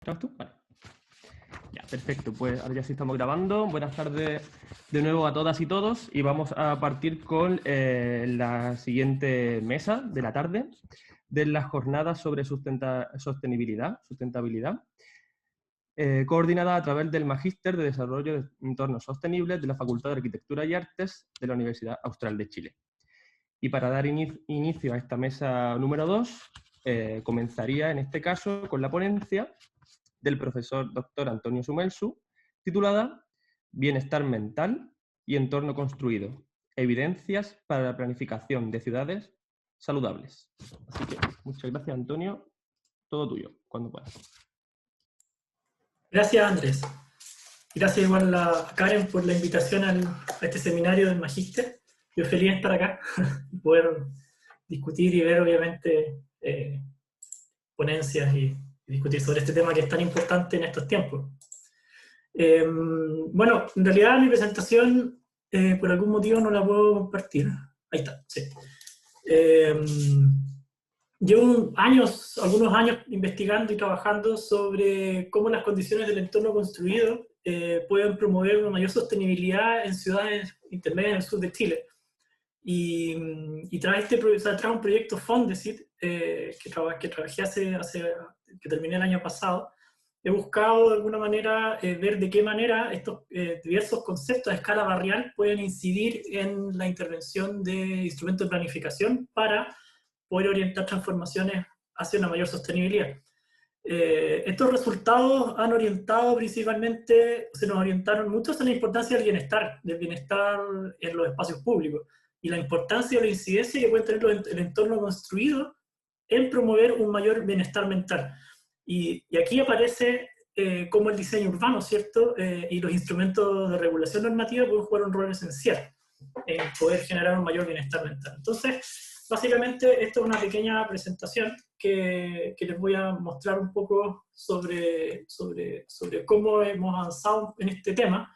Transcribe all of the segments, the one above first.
¿Estás tú? Vale. Ya, perfecto. Pues ahora ya sí estamos grabando. Buenas tardes de nuevo a todas y todos. Y vamos a partir con la siguiente mesa de la tarde de las jornadas sobre sostenibilidad, coordinada a través del Magíster de Desarrollo de Entornos Sostenibles de la Facultad de Arquitectura y Artes de la Universidad Austral de Chile. Y para dar inicio a esta mesa número 2, comenzaría en este caso con la ponencia del profesor Dr. Antonio Sumelsu, titulada Bienestar mental y entorno construido, evidencias para la planificación de ciudades saludables. Así que muchas gracias, Antonio, todo tuyo, cuando puedas. Gracias, Andrés. Gracias igual a Karen por la invitación a este seminario del Magíster. Yo feliz de estar acá y poder discutir y ver, obviamente, ponencias y discutir sobre este tema que es tan importante en estos tiempos. Bueno, en realidad mi presentación, por algún motivo no la puedo compartir. Ahí está, sí. Llevo algunos años investigando y trabajando sobre cómo las condiciones del entorno construido pueden promover una mayor sostenibilidad en ciudades intermedias en el sur de Chile. Y tras un proyecto Fondesit que trabajé que terminé el año pasado, he buscado de alguna manera ver de qué manera estos diversos conceptos a escala barrial pueden incidir en la intervención de instrumentos de planificación para poder orientar transformaciones hacia una mayor sostenibilidad. Estos resultados han orientado principalmente, se nos orientaron mucho en la importancia del bienestar en los espacios públicos y la importancia de la incidencia que puede tener el entorno construido en promover un mayor bienestar mental. Y aquí aparece cómo el diseño urbano, ¿cierto? Y los instrumentos de regulación normativa pueden jugar un rol esencial en poder generar un mayor bienestar mental. Entonces, básicamente, esto es una pequeña presentación que les voy a mostrar un poco sobre cómo hemos avanzado en este tema.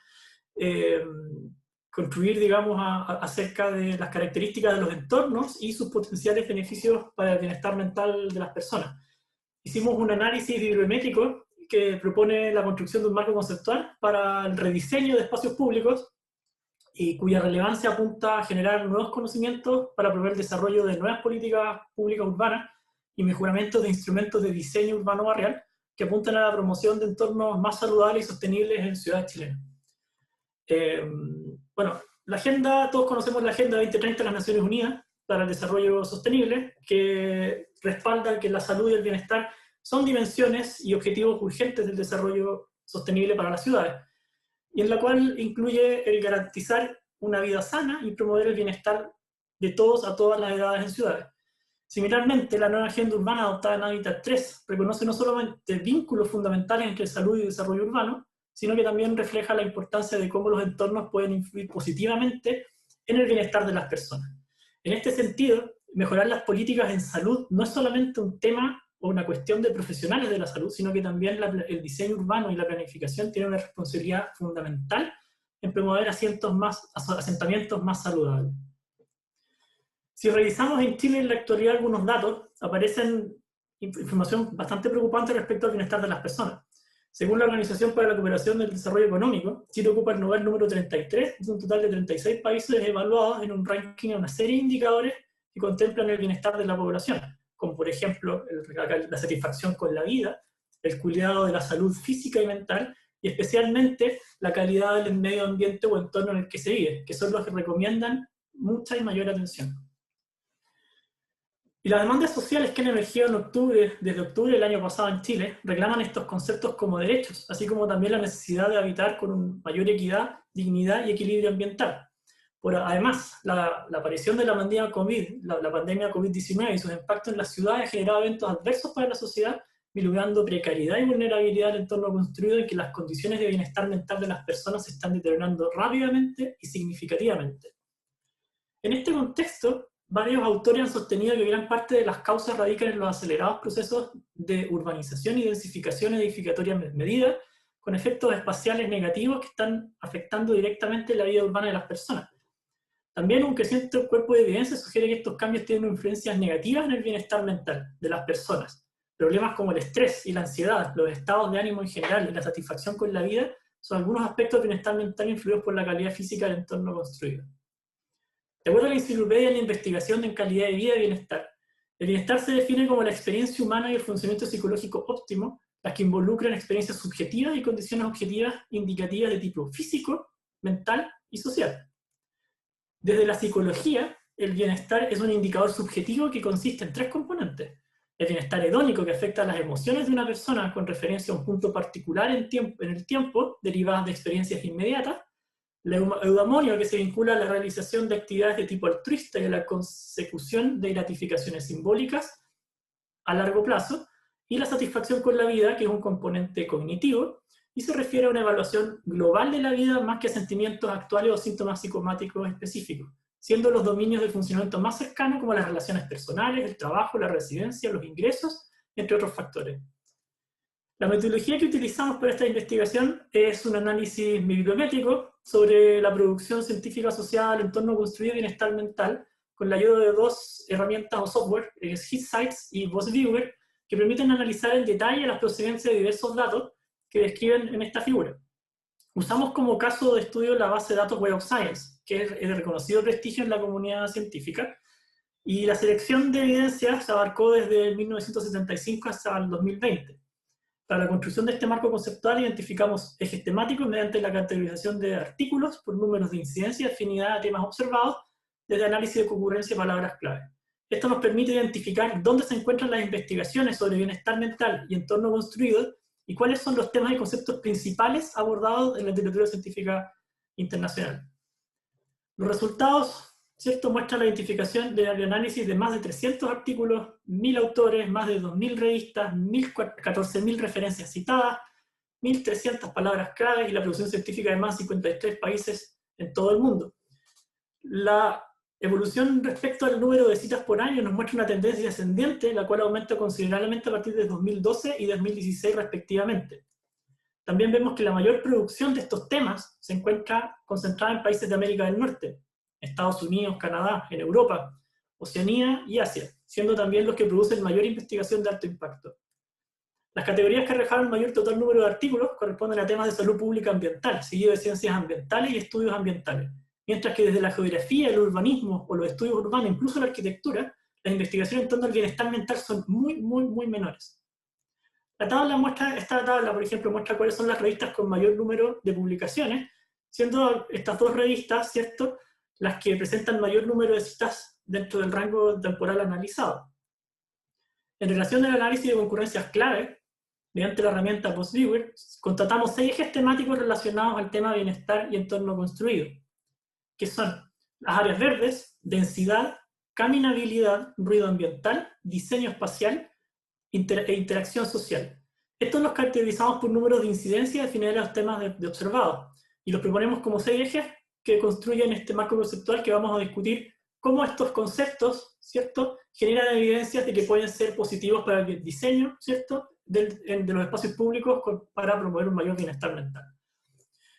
Construir, digamos, acerca de las características de los entornos y sus potenciales beneficios para el bienestar mental de las personas. Hicimos un análisis bibliométrico que propone la construcción de un marco conceptual para el rediseño de espacios públicos y cuya relevancia apunta a generar nuevos conocimientos para promover el desarrollo de nuevas políticas públicas urbanas y mejoramiento de instrumentos de diseño urbano barrial que apuntan a la promoción de entornos más saludables y sostenibles en ciudades chilenas. Bueno, todos conocemos la Agenda 2030 de las Naciones Unidas para el Desarrollo Sostenible, que respalda que la salud y el bienestar son dimensiones y objetivos urgentes del desarrollo sostenible para las ciudades, y en la cual incluye el garantizar una vida sana y promover el bienestar de todos a todas las edades en ciudades. Similarmente, la nueva agenda urbana adoptada en Hábitat 3 reconoce no solamente vínculos fundamentales entre salud y desarrollo urbano, sino que también refleja la importancia de cómo los entornos pueden influir positivamente en el bienestar de las personas. En este sentido, mejorar las políticas en salud no es solamente un tema o una cuestión de profesionales de la salud, sino que también el diseño urbano y la planificación tienen una responsabilidad fundamental en promover asentamientos más saludables. Si revisamos en Chile en la actualidad algunos datos, aparecen información bastante preocupante respecto al bienestar de las personas. Según la Organización para la Cooperación del Desarrollo Económico, Chile ocupa el lugar número 33 de un total de 36 países evaluados en un ranking de una serie de indicadores que contemplan el bienestar de la población, como por ejemplo la satisfacción con la vida, el cuidado de la salud física y mental, y especialmente la calidad del medio ambiente o entorno en el que se vive, que son los que recomiendan mucha y mayor atención. Y las demandas sociales que han emergido desde octubre del año pasado en Chile reclaman estos conceptos como derechos, así como también la necesidad de habitar con mayor equidad, dignidad y equilibrio ambiental. Además, la aparición de la pandemia COVID-19 y sus impactos en las ciudades ha generado eventos adversos para la sociedad, diluyendo precariedad y vulnerabilidad del entorno construido en que las condiciones de bienestar mental de las personas se están deteriorando rápidamente y significativamente. En este contexto, varios autores han sostenido que gran parte de las causas radican en los acelerados procesos de urbanización y densificación edificatoria medida, con efectos espaciales negativos que están afectando directamente la vida urbana de las personas. También un creciente cuerpo de evidencia sugiere que estos cambios tienen influencias negativas en el bienestar mental de las personas, Problemas como el estrés y la ansiedad, los estados de ánimo en general y la satisfacción con la vida son algunos aspectos del bienestar mental influidos por la calidad física del entorno construido. De acuerdo a la Enciclopedia de la Investigación en Calidad de Vida y Bienestar, el bienestar se define como la experiencia humana y el funcionamiento psicológico óptimo, las que involucran experiencias subjetivas y condiciones objetivas indicativas de tipo físico, mental y social. Desde la psicología, el bienestar es un indicador subjetivo que consiste en 3 componentes. El bienestar hedónico, que afecta a las emociones de una persona con referencia a un punto particular en el tiempo, derivadas de experiencias inmediatas. El eudamonio, que se vincula a la realización de actividades de tipo altruista y a la consecución de gratificaciones simbólicas a largo plazo. Y la satisfacción con la vida, que es un componente cognitivo, y se refiere a una evaluación global de la vida más que a sentimientos actuales o síntomas psicomáticos específicos, siendo los dominios del funcionamiento más cercanos como las relaciones personales, el trabajo, la residencia, los ingresos, entre otros factores. La metodología que utilizamos para esta investigación es un análisis bibliométrico sobre la producción científica asociada al entorno construido y bienestar mental, con la ayuda de 2 herramientas o software, HitSites y VozViewer, que permiten analizar en detalle las procedencias de diversos datos que describen en esta figura. Usamos como caso de estudio la base de datos Web of Science, que es de reconocido prestigio en la comunidad científica, y la selección de evidencias se abarcó desde 1975 hasta el 2020. Para la construcción de este marco conceptual identificamos ejes temáticos mediante la categorización de artículos por números de incidencia y afinidad a temas observados, desde análisis de concurrencia y palabras clave. Esto nos permite identificar dónde se encuentran las investigaciones sobre bienestar mental y entorno construido, y cuáles son los temas y conceptos principales abordados en la literatura científica internacional. Los resultados, ¿cierto?, muestran la identificación del análisis de más de 300 artículos, 1000 autores, más de 2000 revistas, 14.000 referencias citadas, 1300 palabras claves y la producción científica de más de 53 países en todo el mundo. La evolución respecto al número de citas por año nos muestra una tendencia ascendente, la cual aumenta considerablemente a partir de 2012 y 2016 respectivamente. También vemos que la mayor producción de estos temas se encuentra concentrada en países de América del Norte, Estados Unidos, Canadá, en Europa, Oceanía y Asia, siendo también los que producen mayor investigación de alto impacto. Las categorías que reflejan el mayor total número de artículos corresponden a temas de salud pública ambiental, seguido de ciencias ambientales y estudios ambientales, mientras que desde la geografía, el urbanismo o los estudios urbanos, incluso la arquitectura, las investigaciones en torno al bienestar mental son muy menores. Esta tabla, por ejemplo, muestra cuáles son las revistas con mayor número de publicaciones, siendo estas 2 revistas, ¿cierto?, las que presentan mayor número de citas dentro del rango temporal analizado. En relación al análisis de concurrencias clave, mediante la herramienta VozViewer, constatamos 6 ejes temáticos relacionados al tema bienestar y entorno construido, que son las áreas verdes, densidad, caminabilidad, ruido ambiental, diseño espacial e interacción social. Estos los caracterizamos por números de incidencia definidos de los temas de observados, y los proponemos como 6 ejes que construyen este marco conceptual que vamos a discutir cómo estos conceptos, ¿cierto?, generan evidencias de que pueden ser positivos para el diseño, ¿cierto?, de los espacios públicos para promover un mayor bienestar mental.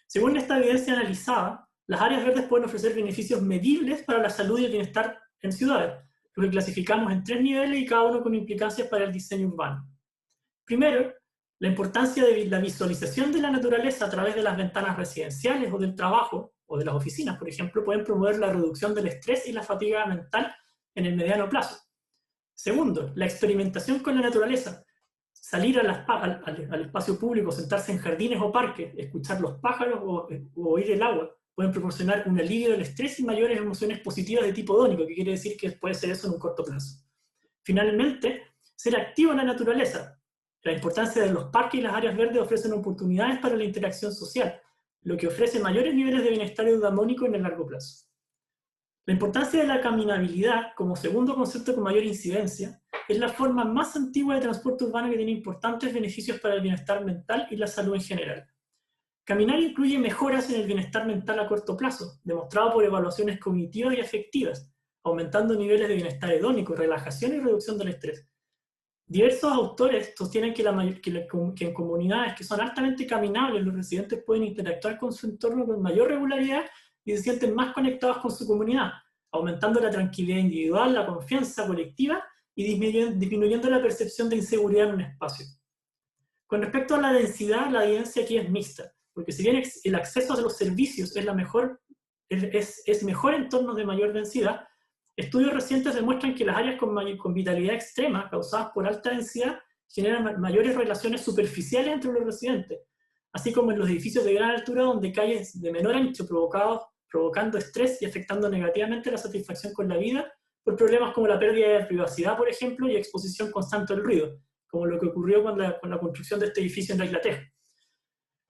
Según esta evidencia analizada, las áreas verdes pueden ofrecer beneficios medibles para la salud y el bienestar en ciudades, lo que clasificamos en 3 niveles y cada uno con implicancias para el diseño urbano. Primero, la importancia de la visualización de la naturaleza a través de las ventanas residenciales o del trabajo, o de las oficinas, por ejemplo, pueden promover la reducción del estrés y la fatiga mental en el mediano plazo. Segundo, la experimentación con la naturaleza. Salir al espacio público, sentarse en jardines o parques, escuchar los pájaros o oír el agua, pueden proporcionar un alivio del estrés y mayores emociones positivas de tipo hedónico, que quiere decir que puede ser eso en un corto plazo. Finalmente, ser activo en la naturaleza. La importancia de los parques y las áreas verdes ofrecen oportunidades para la interacción social, lo que ofrece mayores niveles de bienestar eudamónico en el largo plazo. La importancia de la caminabilidad, como segundo concepto con mayor incidencia, es la forma más antigua de transporte urbano que tiene importantes beneficios para el bienestar mental y la salud en general. Caminar incluye mejoras en el bienestar mental a corto plazo, demostrado por evaluaciones cognitivas y afectivas, aumentando niveles de bienestar hedónico, relajación y reducción del estrés. Diversos autores sostienen que en comunidades que son altamente caminables, los residentes pueden interactuar con su entorno con mayor regularidad y se sienten más conectados con su comunidad, aumentando la tranquilidad individual, la confianza colectiva y disminuyendo la percepción de inseguridad en un espacio. Con respecto a la densidad, la evidencia aquí es mixta, porque si bien el acceso a los servicios es mejor en entornos de mayor densidad, estudios recientes demuestran que las áreas con vitalidad extrema, causadas por alta densidad, generan mayores relaciones superficiales entre los residentes, así como en los edificios de gran altura donde calles de menor ancho provocando estrés y afectando negativamente la satisfacción con la vida por problemas como la pérdida de privacidad, por ejemplo, y exposición constante al ruido, como lo que ocurrió con la construcción de este edificio en la Inglaterra.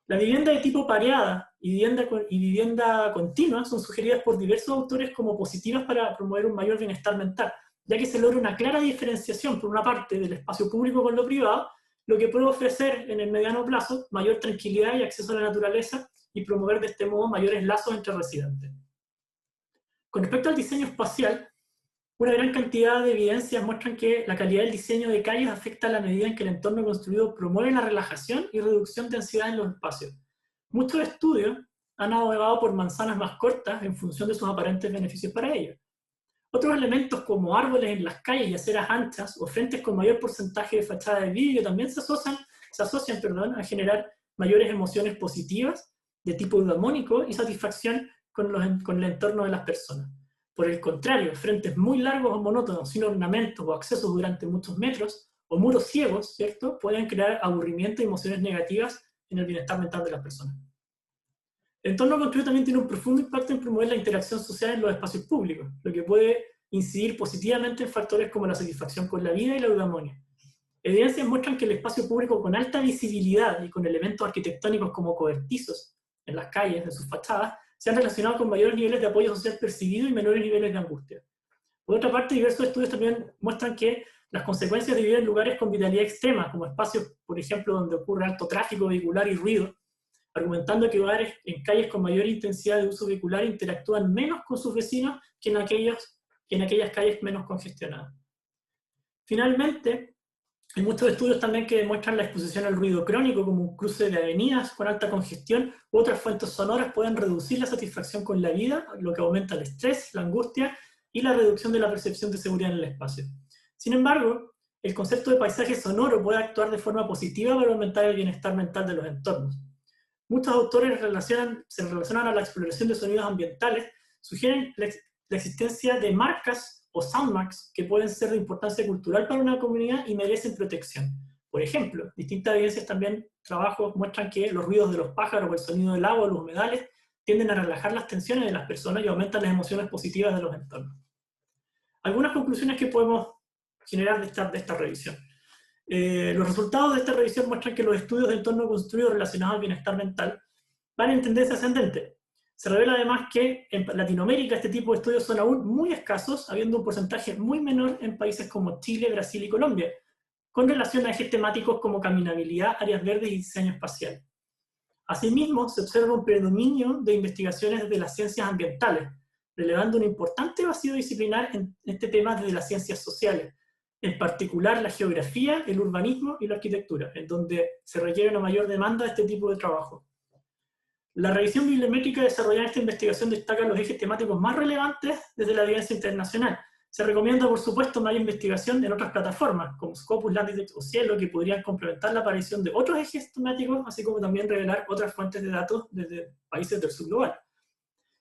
La vivienda de tipo pareada y vivienda continua son sugeridas por diversos autores como positivas para promover un mayor bienestar mental, ya que se logra una clara diferenciación, por una parte, del espacio público con lo privado, lo que puede ofrecer en el mediano plazo mayor tranquilidad y acceso a la naturaleza y promover de este modo mayores lazos entre residentes. Con respecto al diseño espacial, una gran cantidad de evidencias muestran que la calidad del diseño de calles afecta a la medida en que el entorno construido promueve la relajación y reducción de ansiedad en los espacios. Muchos estudios han abogado por manzanas más cortas en función de sus aparentes beneficios para ellos. Otros elementos como árboles en las calles y aceras anchas o frentes con mayor porcentaje de fachada de vidrio también se asocian a generar mayores emociones positivas de tipo eudamónico y satisfacción con el entorno de las personas. Por el contrario, frentes muy largos o monótonos, sin ornamentos o accesos durante muchos metros, o muros ciegos, ¿cierto?, pueden crear aburrimiento y emociones negativas en el bienestar mental de las personas. El entorno construido también tiene un profundo impacto en promover la interacción social en los espacios públicos, lo que puede incidir positivamente en factores como la satisfacción con la vida y la eudaimonia. Evidencias muestran que el espacio público con alta visibilidad y con elementos arquitectónicos como cobertizos en las calles, en sus fachadas, se han relacionado con mayores niveles de apoyo social percibido y menores niveles de angustia. Por otra parte, diversos estudios también muestran que las consecuencias de vivir en lugares con vitalidad extrema, como espacios, por ejemplo, donde ocurre alto tráfico vehicular y ruido, argumentando que hogares en calles con mayor intensidad de uso vehicular interactúan menos con sus vecinos que en aquellas calles menos congestionadas. Finalmente, hay muchos estudios también que demuestran la exposición al ruido crónico, como un cruce de avenidas con alta congestión u otras fuentes sonoras pueden reducir la satisfacción con la vida, lo que aumenta el estrés, la angustia y la reducción de la percepción de seguridad en el espacio. Sin embargo, el concepto de paisaje sonoro puede actuar de forma positiva para aumentar el bienestar mental de los entornos. Muchos autores se relacionan a la exploración de sonidos ambientales, sugieren la existencia de marcas o soundmarks que pueden ser de importancia cultural para una comunidad y merecen protección. Por ejemplo, distintas evidencias también, trabajos muestran que los ruidos de los pájaros o el sonido del agua o los humedales tienden a relajar las tensiones de las personas y aumentan las emociones positivas de los entornos. Algunas conclusiones que podemos generar de esta revisión. Los resultados de esta revisión muestran que los estudios de entorno construido relacionados al bienestar mental van en tendencia ascendente. Se revela además que en Latinoamérica este tipo de estudios son aún muy escasos, habiendo un porcentaje muy menor en países como Chile, Brasil y Colombia, con relación a ejes temáticos como caminabilidad, áreas verdes y diseño espacial. Asimismo, se observa un predominio de investigaciones desde las ciencias ambientales, relevando un importante vacío disciplinar en este tema desde las ciencias sociales, en particular la geografía, el urbanismo y la arquitectura, en donde se requiere una mayor demanda de este tipo de trabajo. La revisión bibliométrica desarrollada en esta investigación destaca los ejes temáticos más relevantes desde la evidencia internacional. Se recomienda, por supuesto, más investigación en otras plataformas, como Scopus, Latitude o Cielo, que podrían complementar la aparición de otros ejes temáticos, así como también revelar otras fuentes de datos desde países del sur global.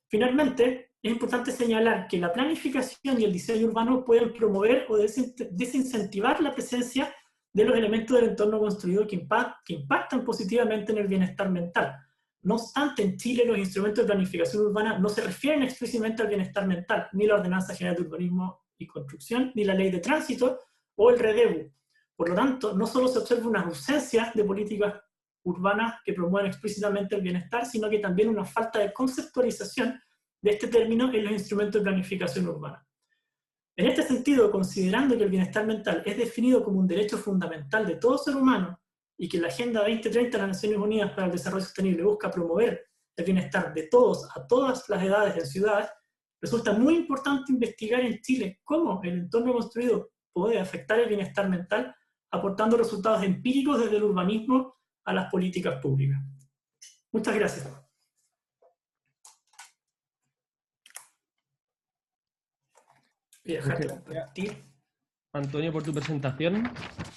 Finalmente, es importante señalar que la planificación y el diseño urbano pueden promover o desincentivar la presencia de los elementos del entorno construido que impactan positivamente en el bienestar mental. No obstante, en Chile los instrumentos de planificación urbana no se refieren explícitamente al bienestar mental, ni la Ordenanza General de Urbanismo y Construcción, ni la Ley de Tránsito o el REDEU. Por lo tanto, no solo se observa una ausencia de políticas urbanas que promuevan explícitamente el bienestar, sino que también una falta de conceptualización de este término en los instrumentos de planificación urbana. En este sentido, considerando que el bienestar mental es definido como un derecho fundamental de todo ser humano y que la Agenda 2030 de las Naciones Unidas para el Desarrollo Sostenible busca promover el bienestar de todos a todas las edades en ciudades, resulta muy importante investigar en Chile cómo el entorno construido puede afectar el bienestar mental, aportando resultados empíricos desde el urbanismo a las políticas públicas. Muchas gracias. Voy a dejar de compartir. Antonio, por tu presentación.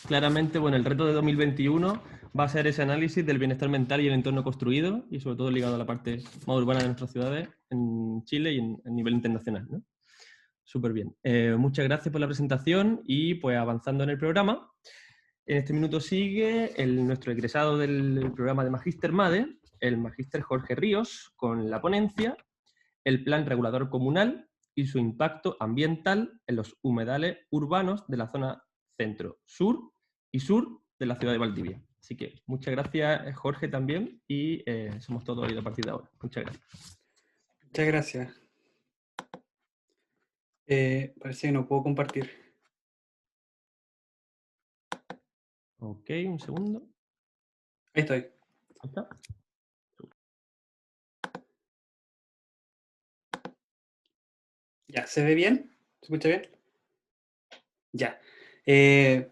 Claramente, bueno, el reto de 2021 va a ser ese análisis del bienestar mental y el entorno construido, y sobre todo ligado a la parte más urbana de nuestras ciudades en Chile y a nivel internacional, ¿no? Súper bien. Muchas gracias por la presentación y pues avanzando en el programa. En este minuto sigue nuestro egresado del programa de Magíster MADE, el Magíster Jorge Ríos, con la ponencia El Plan Regulador Comunal y su impacto ambiental en los humedales urbanos de la zona centro, sur y sur de la ciudad de Valdivia. Así que muchas gracias, Jorge, también, y somos todos oídos a partir de ahora. Muchas gracias. Muchas gracias. Parece que no puedo compartir. Ok, un segundo. Ahí estoy. Ahí está. Ya, ¿se ve bien? ¿Se escucha bien? Ya.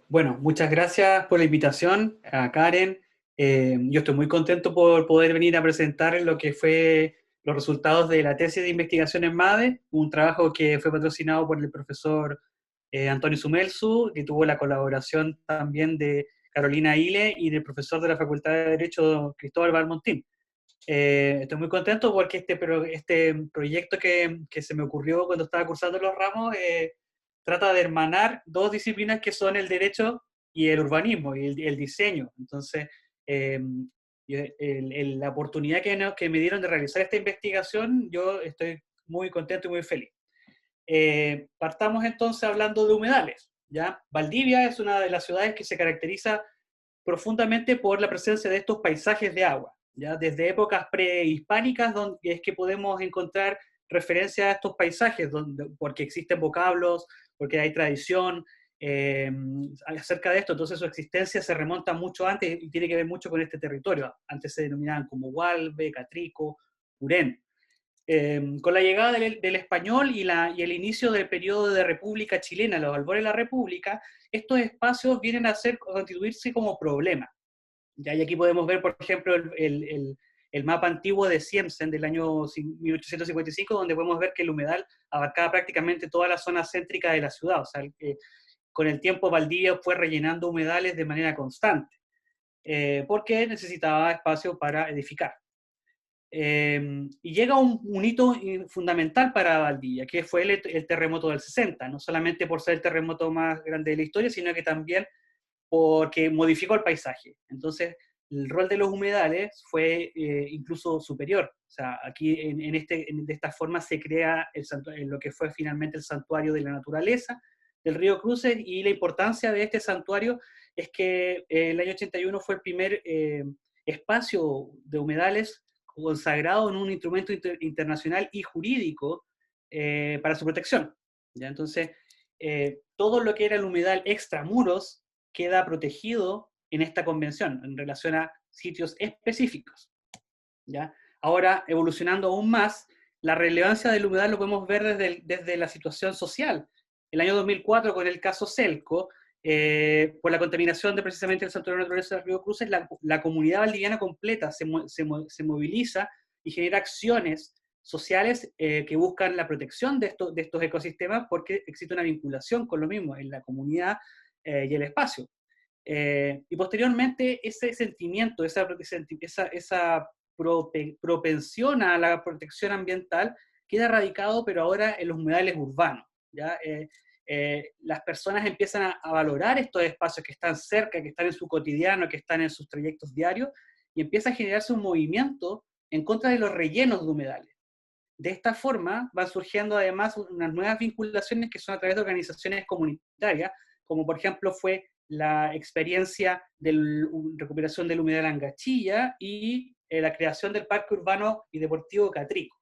Bueno, muchas gracias por la invitación a Karen. Yo estoy muy contento por poder venir a presentar lo que fue los resultados de la tesis de investigación en MADE, un trabajo que fue patrocinado por el profesor Antonio Sumelsu, que tuvo la colaboración también de Carolina Ile y del profesor de la Facultad de Derecho Cristóbal Valmontín. Estoy muy contento porque este proyecto que se me ocurrió cuando estaba cursando los ramos trata de hermanar dos disciplinas que son el derecho y el urbanismo, y el diseño. Entonces, la oportunidad que me dieron de realizar esta investigación, yo estoy muy contento y muy feliz. Partamos entonces hablando de humedales. ¿Ya? Valdivia es una de las ciudades que se caracteriza profundamente por la presencia de estos paisajes de agua. ¿Ya? Desde épocas prehispánicas donde es que podemos encontrar referencia a estos paisajes, porque existen vocablos, porque hay tradición acerca de esto, entonces su existencia se remonta mucho antes y tiene que ver mucho con este territorio. Antes se denominaban como Hualve, Catrico, Urén. Con la llegada del español y el inicio del periodo de República Chilena, los albores de la República, estos espacios vienen a constituirse como problemas. ¿Ya? Y aquí podemos ver, por ejemplo, el mapa antiguo de Siemsen del año 1855, donde podemos ver que el humedal abarcaba prácticamente toda la zona céntrica de la ciudad. O sea, con el tiempo Valdivia fue rellenando humedales de manera constante, porque necesitaba espacio para edificar. Y llega un hito fundamental para Valdivia, que fue el terremoto del 60, no solamente por ser el terremoto más grande de la historia, sino que también porque modificó el paisaje. Entonces, el rol de los humedales fue incluso superior. O sea, aquí de esta forma se crea lo que fue finalmente el santuario de la naturaleza del río Cruces, y la importancia de este santuario es que el año 81 fue el primer espacio de humedales consagrado en un instrumento internacional y jurídico para su protección. ¿Ya? Entonces, todo lo que era el humedal extramuros queda protegido en esta convención en relación a sitios específicos. ¿Ya? Ahora, evolucionando aún más, la relevancia del humedal lo podemos ver desde la situación social. El año 2004, con el caso Celco, por la contaminación de precisamente el santuario de la naturaleza del río Cruces, la comunidad valdiviana completa se moviliza y genera acciones sociales que buscan la protección de estos ecosistemas, porque existe una vinculación con lo mismo en la comunidad y el espacio. Y posteriormente ese sentimiento, esa propensión a la protección ambiental queda radicado, pero ahora en los humedales urbanos. ¿Ya? Las personas empiezan a valorar estos espacios que están cerca, que están en su cotidiano, que están en sus trayectos diarios, y empieza a generarse un movimiento en contra de los rellenos de humedales. De esta forma van surgiendo además unas nuevas vinculaciones que son a través de organizaciones comunitarias, como por ejemplo fue la experiencia de recuperación del humedal Angachilla y la creación del Parque Urbano y Deportivo Catrico.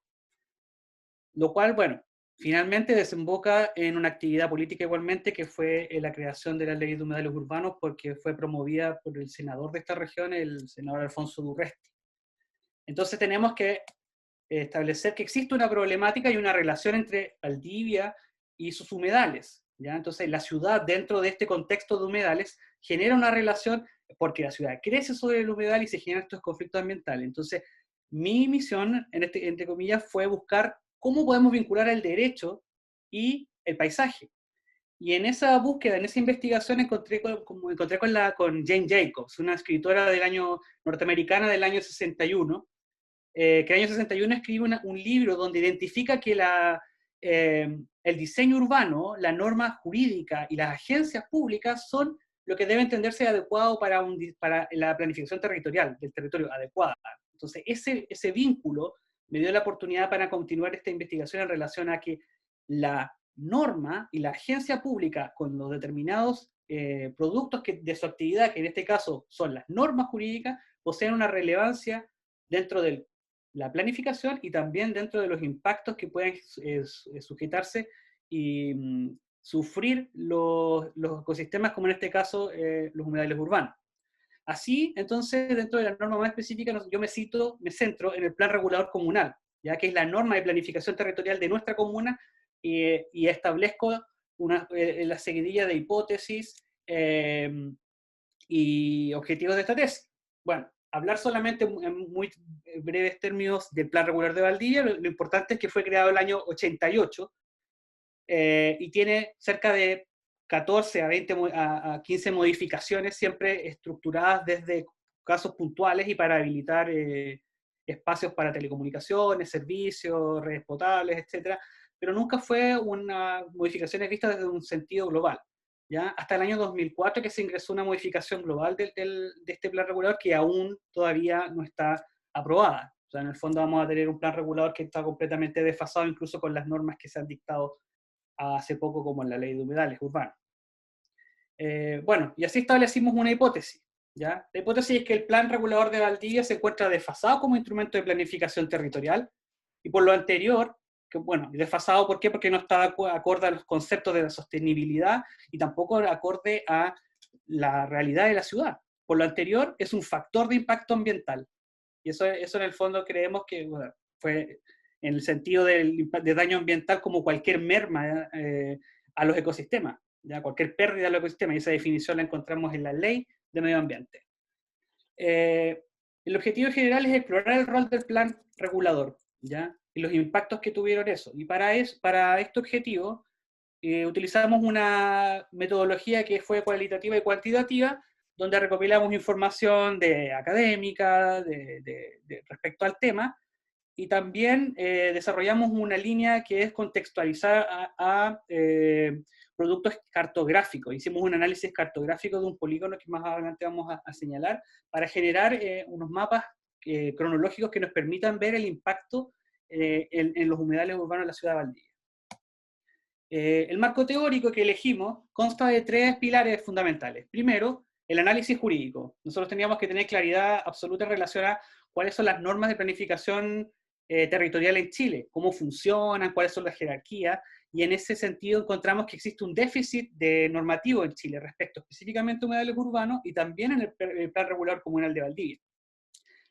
Lo cual, bueno, finalmente desemboca en una actividad política igualmente, que fue la creación de la Ley de Humedales Urbanos, porque fue promovida por el senador de esta región, el senador Alfonso Durresti. Entonces tenemos que establecer que existe una problemática y una relación entre Valdivia y sus humedales. ¿Ya? Entonces la ciudad, dentro de este contexto de humedales, genera una relación porque la ciudad crece sobre el humedal y se generan estos conflictos ambientales. Entonces mi misión, entre comillas, fue buscar cómo podemos vincular el derecho y el paisaje. Y en esa búsqueda, en esa investigación, encontré con Jane Jacobs, una escritora norteamericana del año 61, que en el año 61 escribe un libro donde identifica que el diseño urbano, la norma jurídica y las agencias públicas son lo que debe entenderse adecuado para la planificación territorial, del territorio adecuada. Entonces, ese vínculo me dio la oportunidad para continuar esta investigación en relación a que la norma y la agencia pública con los determinados productos de su actividad, que en este caso son las normas jurídicas, poseen una relevancia dentro de la planificación y también dentro de los impactos que pueden sujetarse y sufrir los ecosistemas, como en este caso los humedales urbanos. Así, entonces, dentro de la norma más específica, yo me centro en el plan regulador comunal, ya que es la norma de planificación territorial de nuestra comuna, y establezco la seguidilla de hipótesis y objetivos de esta tesis. Bueno, hablar solamente en muy breves términos del Plan Regular de Valdivia, lo importante es que fue creado el año 88 y tiene cerca de 14 a 15 modificaciones, siempre estructuradas desde casos puntuales y para habilitar espacios para telecomunicaciones, servicios, redes potables, etc. Pero nunca fue una modificación vista desde un sentido global. ¿Ya? Hasta el año 2004 que se ingresó una modificación global de este plan regulador que aún todavía no está aprobada. O sea, en el fondo vamos a tener un plan regulador que está completamente desfasado incluso con las normas que se han dictado hace poco, como en la ley de humedales urbanos. Bueno, y así establecimos una hipótesis. ¿Ya? La hipótesis es que el plan regulador de Valdivia se encuentra desfasado como instrumento de planificación territorial, y por lo anterior, bueno, desfasado ¿por qué? Porque no está acorde a los conceptos de la sostenibilidad y tampoco acorde a la realidad de la ciudad. Por lo anterior, es un factor de impacto ambiental. Y eso en el fondo creemos que bueno, fue en el sentido de daño ambiental como cualquier merma a los ecosistemas, ¿ya? Cualquier pérdida a los ecosistemas, y esa definición la encontramos en la ley de medio ambiente. El objetivo general es explorar el rol del plan regulador, ¿ya? Y los impactos que tuvieron eso. Y para este objetivo utilizamos una metodología que fue cualitativa y cuantitativa, donde recopilamos información académica respecto al tema, y también desarrollamos una línea que es contextualizar a productos cartográficos. Hicimos un análisis cartográfico de un polígono que más adelante vamos a señalar, para generar unos mapas cronológicos que nos permitan ver el impacto en los humedales urbanos de la ciudad de Valdivia. El marco teórico que elegimos consta de 3 pilares fundamentales. Primero, el análisis jurídico. Nosotros teníamos que tener claridad absoluta en relación a cuáles son las normas de planificación territorial en Chile, cómo funcionan, cuáles son las jerarquías, y en ese sentido encontramos que existe un déficit normativo en Chile respecto específicamente a humedales urbanos y también en el Plan Regulador Comunal de Valdivia.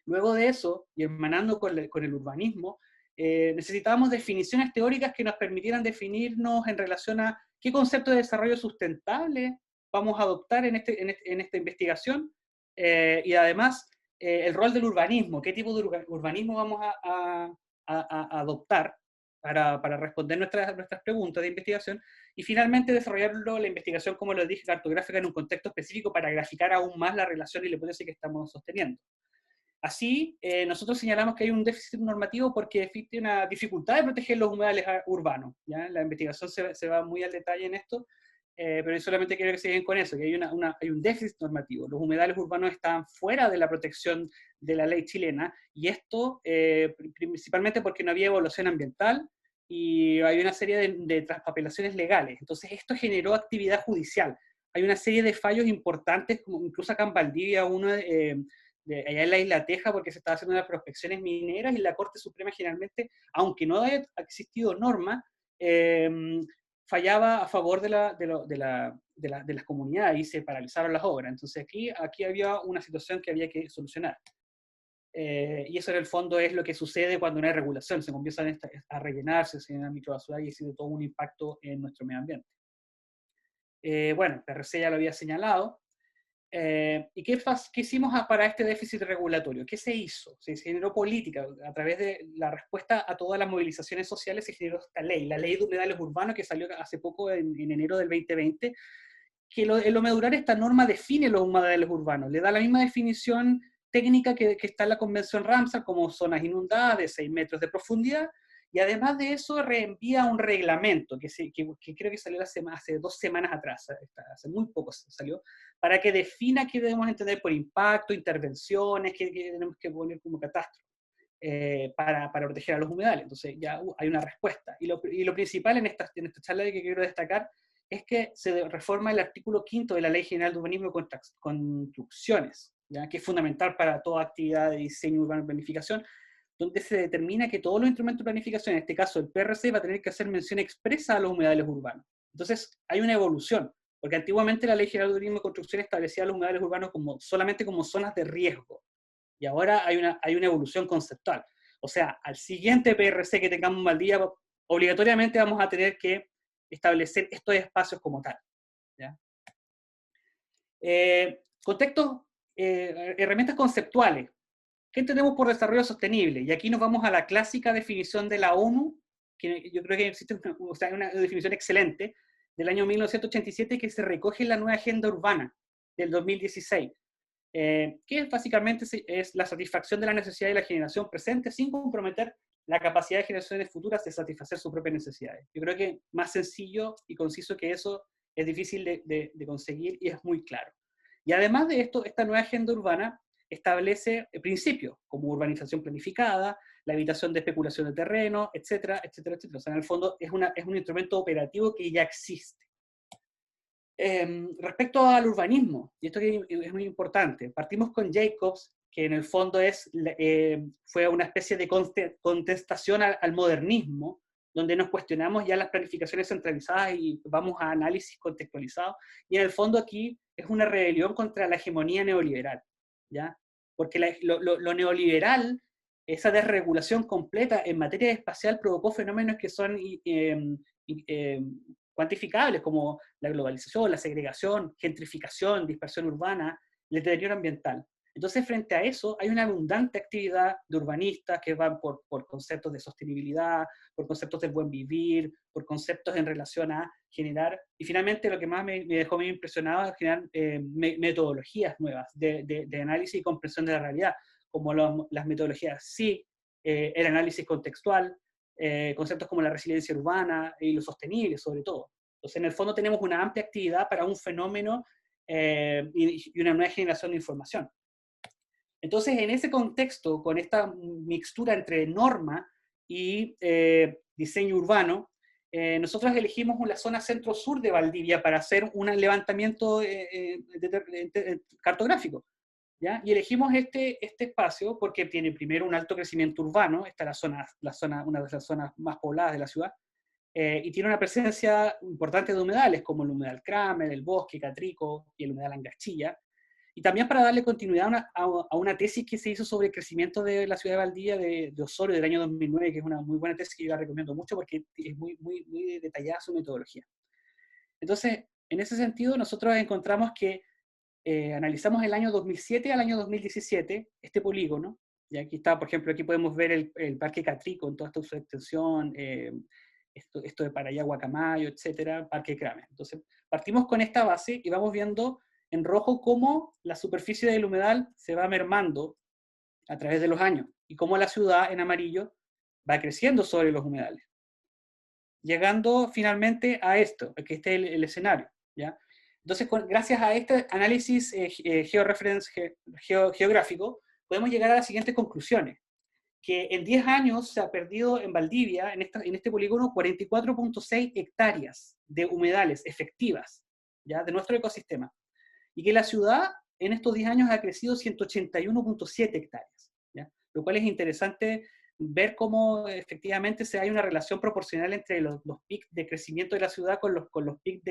Luego de eso, y hermanando con el urbanismo, necesitábamos definiciones teóricas que nos permitieran definirnos en relación a qué concepto de desarrollo sustentable vamos a adoptar en esta investigación, y además el rol del urbanismo, qué tipo de urbanismo vamos a adoptar para responder nuestras preguntas de investigación, y finalmente desarrollarlo, la investigación, como lo dije, cartográfica en un contexto específico para graficar aún más la relación y la hipótesis que estamos sosteniendo. Así, nosotros señalamos que hay un déficit normativo porque existe una dificultad de proteger los humedales urbanos. ¿Ya? La investigación se va muy al detalle en esto, pero yo solamente quiero que se den con eso, que hay un déficit normativo. Los humedales urbanos están fuera de la protección de la ley chilena, y esto principalmente porque no había evaluación ambiental y hay una serie de traspapelaciones legales. Entonces esto generó actividad judicial. Hay una serie de fallos importantes, como incluso acá en Valdivia, allá en la isla Teja, porque se estaba haciendo unas prospecciones mineras, y la Corte Suprema generalmente, aunque no haya existido norma, fallaba a favor de las comunidades y se paralizaron las obras. Entonces aquí había una situación que había que solucionar. Y eso en el fondo es lo que sucede cuando no hay regulación, se comienzan a rellenarse, se llenan microbasuras y existe todo un impacto en nuestro medio ambiente. Bueno, PRC ya lo había señalado. ¿Y qué hicimos para este déficit regulatorio? ¿Qué se hizo? Se generó política. A través de la respuesta a todas las movilizaciones sociales se generó esta ley, la Ley de Humedales Urbanos, que salió hace poco en enero del 2020, que el Humedurar, esta norma define los humedales urbanos, le da la misma definición técnica que está en la Convención Ramsar, como zonas inundadas de 6 metros de profundidad, y además de eso reenvía un reglamento que creo que salió hace 2 semanas atrás, hace muy poco salió, para que defina qué debemos entender por impacto, intervenciones, qué tenemos que poner como catástrofe para proteger a los humedales. Entonces ya hay una respuesta. Y lo principal en esta charla que quiero destacar es que se reforma el artículo 5 de la Ley General de Urbanismo y Construcciones, ¿ya? Que es fundamental para toda actividad de diseño urbano y planificación, donde se determina que todos los instrumentos de planificación, en este caso el PRC, va a tener que hacer mención expresa a los humedales urbanos. Entonces hay una evolución, porque antiguamente la Ley General de Urbanismo y Construcción establecía los humedales urbanos solamente como zonas de riesgo, y ahora hay una evolución conceptual. O sea, al siguiente PRC que tengamos en Valdivia, obligatoriamente vamos a tener que establecer estos espacios como tal, ¿ya? Herramientas conceptuales. ¿Qué entendemos por desarrollo sostenible? Y aquí nos vamos a la clásica definición de la ONU, que yo creo que existe una definición excelente, del año 1987, que se recoge en la nueva Agenda Urbana del 2016, que básicamente es la satisfacción de la necesidad de la generación presente sin comprometer la capacidad de generaciones futuras de satisfacer sus propias necesidades. Yo creo que más sencillo y conciso que eso es difícil de conseguir y es muy claro. Y además de esto, esta nueva agenda urbana establece principios como urbanización planificada, la evitación de especulación de terreno, etcétera, etcétera, etcétera. O sea, en el fondo es un instrumento operativo que ya existe. Respecto al urbanismo, y esto es muy importante, partimos con Jacobs, que en el fondo fue una especie de contestación al modernismo, donde nos cuestionamos ya las planificaciones centralizadas y vamos a análisis contextualizados, y en el fondo aquí es una rebelión contra la hegemonía neoliberal, ¿ya? Porque lo neoliberal, esa desregulación completa en materia espacial provocó fenómenos que son cuantificables, como la globalización, la segregación, gentrificación, dispersión urbana, el deterioro ambiental. Entonces, frente a eso, hay una abundante actividad de urbanistas que van por conceptos de sostenibilidad, por conceptos del buen vivir, por conceptos en relación a generar, y finalmente lo que más me dejó muy impresionado es generar metodologías nuevas de análisis y comprensión de la realidad, como las metodologías SIG, el análisis contextual, conceptos como la resiliencia urbana y lo sostenible, sobre todo. Entonces, en el fondo tenemos una amplia actividad para un fenómeno y una nueva generación de información. Entonces, en ese contexto, con esta mixtura entre norma y diseño urbano, nosotros elegimos la zona centro-sur de Valdivia para hacer un levantamiento cartográfico, ¿ya? Y elegimos este espacio porque tiene primero un alto crecimiento urbano, esta es una de las zonas más pobladas de la ciudad, y tiene una presencia importante de humedales, como el humedal Kramer, el Bosque, Catrico y el humedal Angachilla, y también para darle continuidad a una tesis que se hizo sobre el crecimiento de la ciudad de Valdivia de Osorio del año 2009, que es una muy buena tesis que yo la recomiendo mucho porque es muy, muy, muy detallada su metodología. Entonces, en ese sentido, nosotros encontramos que analizamos el año 2007 al año 2017 este polígono, y aquí está, por ejemplo, aquí podemos ver el Parque Catrico en toda su extensión, esto de Parayá, Guacamayo, etcétera, Parque Kramer. Entonces, partimos con esta base y vamos viendo en rojo cómo la superficie del humedal se va mermando a través de los años y cómo la ciudad en amarillo va creciendo sobre los humedales. Llegando finalmente a esto, que este es el escenario, ¿ya? Entonces, gracias a este análisis geográfico, podemos llegar a las siguientes conclusiones. Que en 10 años se ha perdido en Valdivia, en este polígono, 44.6 hectáreas de humedales efectivas, ¿ya? De nuestro ecosistema. Y que la ciudad en estos 10 años ha crecido 181.7 hectáreas, ¿ya? Lo cual es interesante ver cómo efectivamente hay una relación proporcional entre los picos de crecimiento de la ciudad con los picos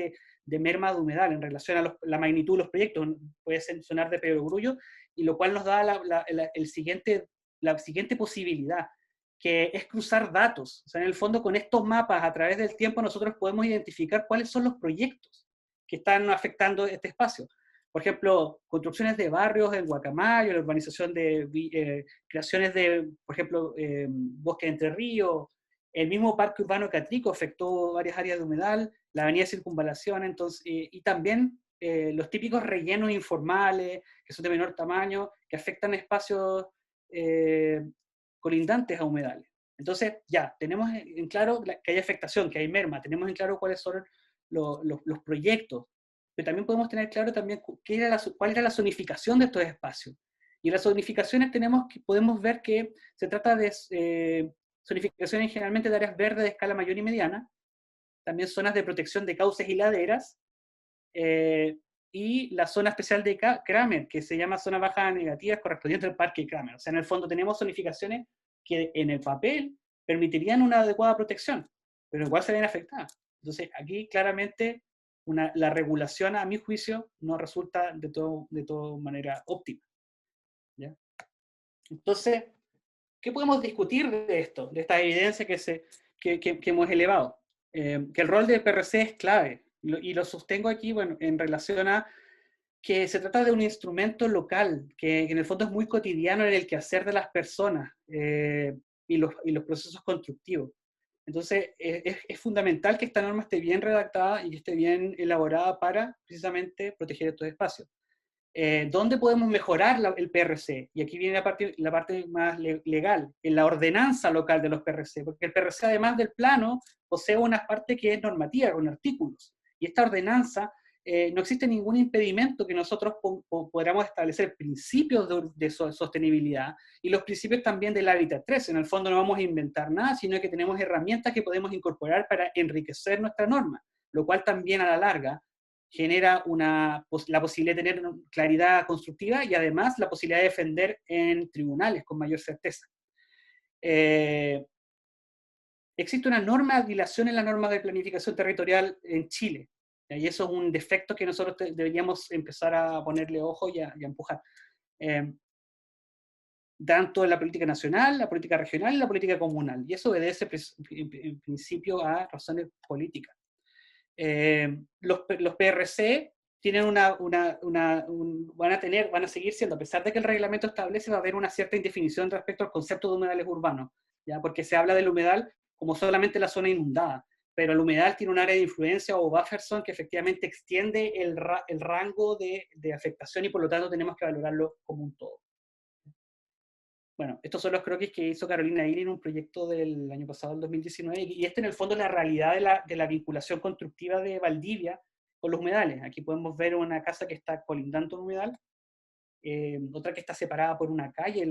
de merma de humedal en relación a la magnitud de los proyectos. Puede sonar de perogrullo, y lo cual nos da la siguiente posibilidad, que es cruzar datos. O sea, en el fondo, con estos mapas, a través del tiempo, nosotros podemos identificar cuáles son los proyectos que están afectando este espacio. por ejemplo, construcciones de barrios en Guacamayo, la urbanización de creaciones de, por ejemplo, Bosque de Entre Ríos, el mismo Parque Urbano Catrico afectó varias áreas de humedal, la avenida Circunvalación, entonces, y también los típicos rellenos informales, que son de menor tamaño, que afectan espacios colindantes a humedales. Entonces, ya, tenemos en claro que hay afectación, que hay merma, tenemos en claro cuáles son los proyectos, pero también podemos tener claro también cuál era la zonificación de estos espacios. Y en las zonificaciones podemos ver que se trata de zonificaciones generalmente de áreas verdes de escala mayor y mediana, también zonas de protección de cauces y laderas, y la zona especial de Kramer, que se llama zona baja negativa correspondiente al parque Kramer. O sea, en el fondo tenemos zonificaciones que en el papel permitirían una adecuada protección, pero igual se ven afectadas. Entonces, aquí claramente la regulación, a mi juicio, no resulta de toda manera óptima. ¿Ya? Entonces, ¿qué podemos discutir de esto, de esta evidencia que hemos elevado? Que el rol del PRC es clave, y lo sostengo aquí, bueno, en relación a que se trata de un instrumento local, que en el fondo es muy cotidiano en el quehacer de las personas y los procesos constructivos. Entonces, es fundamental que esta norma esté bien redactada y que esté bien elaborada para precisamente proteger estos espacios. ¿Dónde podemos mejorar el PRC? Y aquí viene la parte más legal, en la ordenanza local de los PRC, porque el PRC, además del plano, posee una parte que es normativa, con artículos. Y esta ordenanza, no existe ningún impedimento que nosotros podamos establecer principios de sostenibilidad y los principios también del Hábitat 3. En el fondo no vamos a inventar nada, sino que tenemos herramientas que podemos incorporar para enriquecer nuestra norma, lo cual también a la larga genera la posibilidad de tener claridad constructiva y además la posibilidad de defender en tribunales con mayor certeza. Existe una norma de dilación en la norma de planificación territorial en Chile, y eso es un defecto que nosotros deberíamos empezar a ponerle ojo y a empujar. Tanto en la política nacional, la política regional y la política comunal, y eso obedece en principio a razones políticas. Los PRC tienen van a seguir siendo, a pesar de que el reglamento establece, va a haber una cierta indefinición respecto al concepto de humedales urbanos, ¿ya? Porque se habla del humedal como solamente la zona inundada, pero el humedal tiene un área de influencia o buffer zone que efectivamente extiende el rango de afectación y por lo tanto tenemos que valorarlo como un todo. Bueno, estos son los croquis que hizo Carolina Iri en un proyecto del año pasado, el 2019, y en el fondo es la realidad de la vinculación constructiva de Valdivia con los humedales. Aquí podemos ver una casa que está colindando un humedal, otra que está separada por una calle,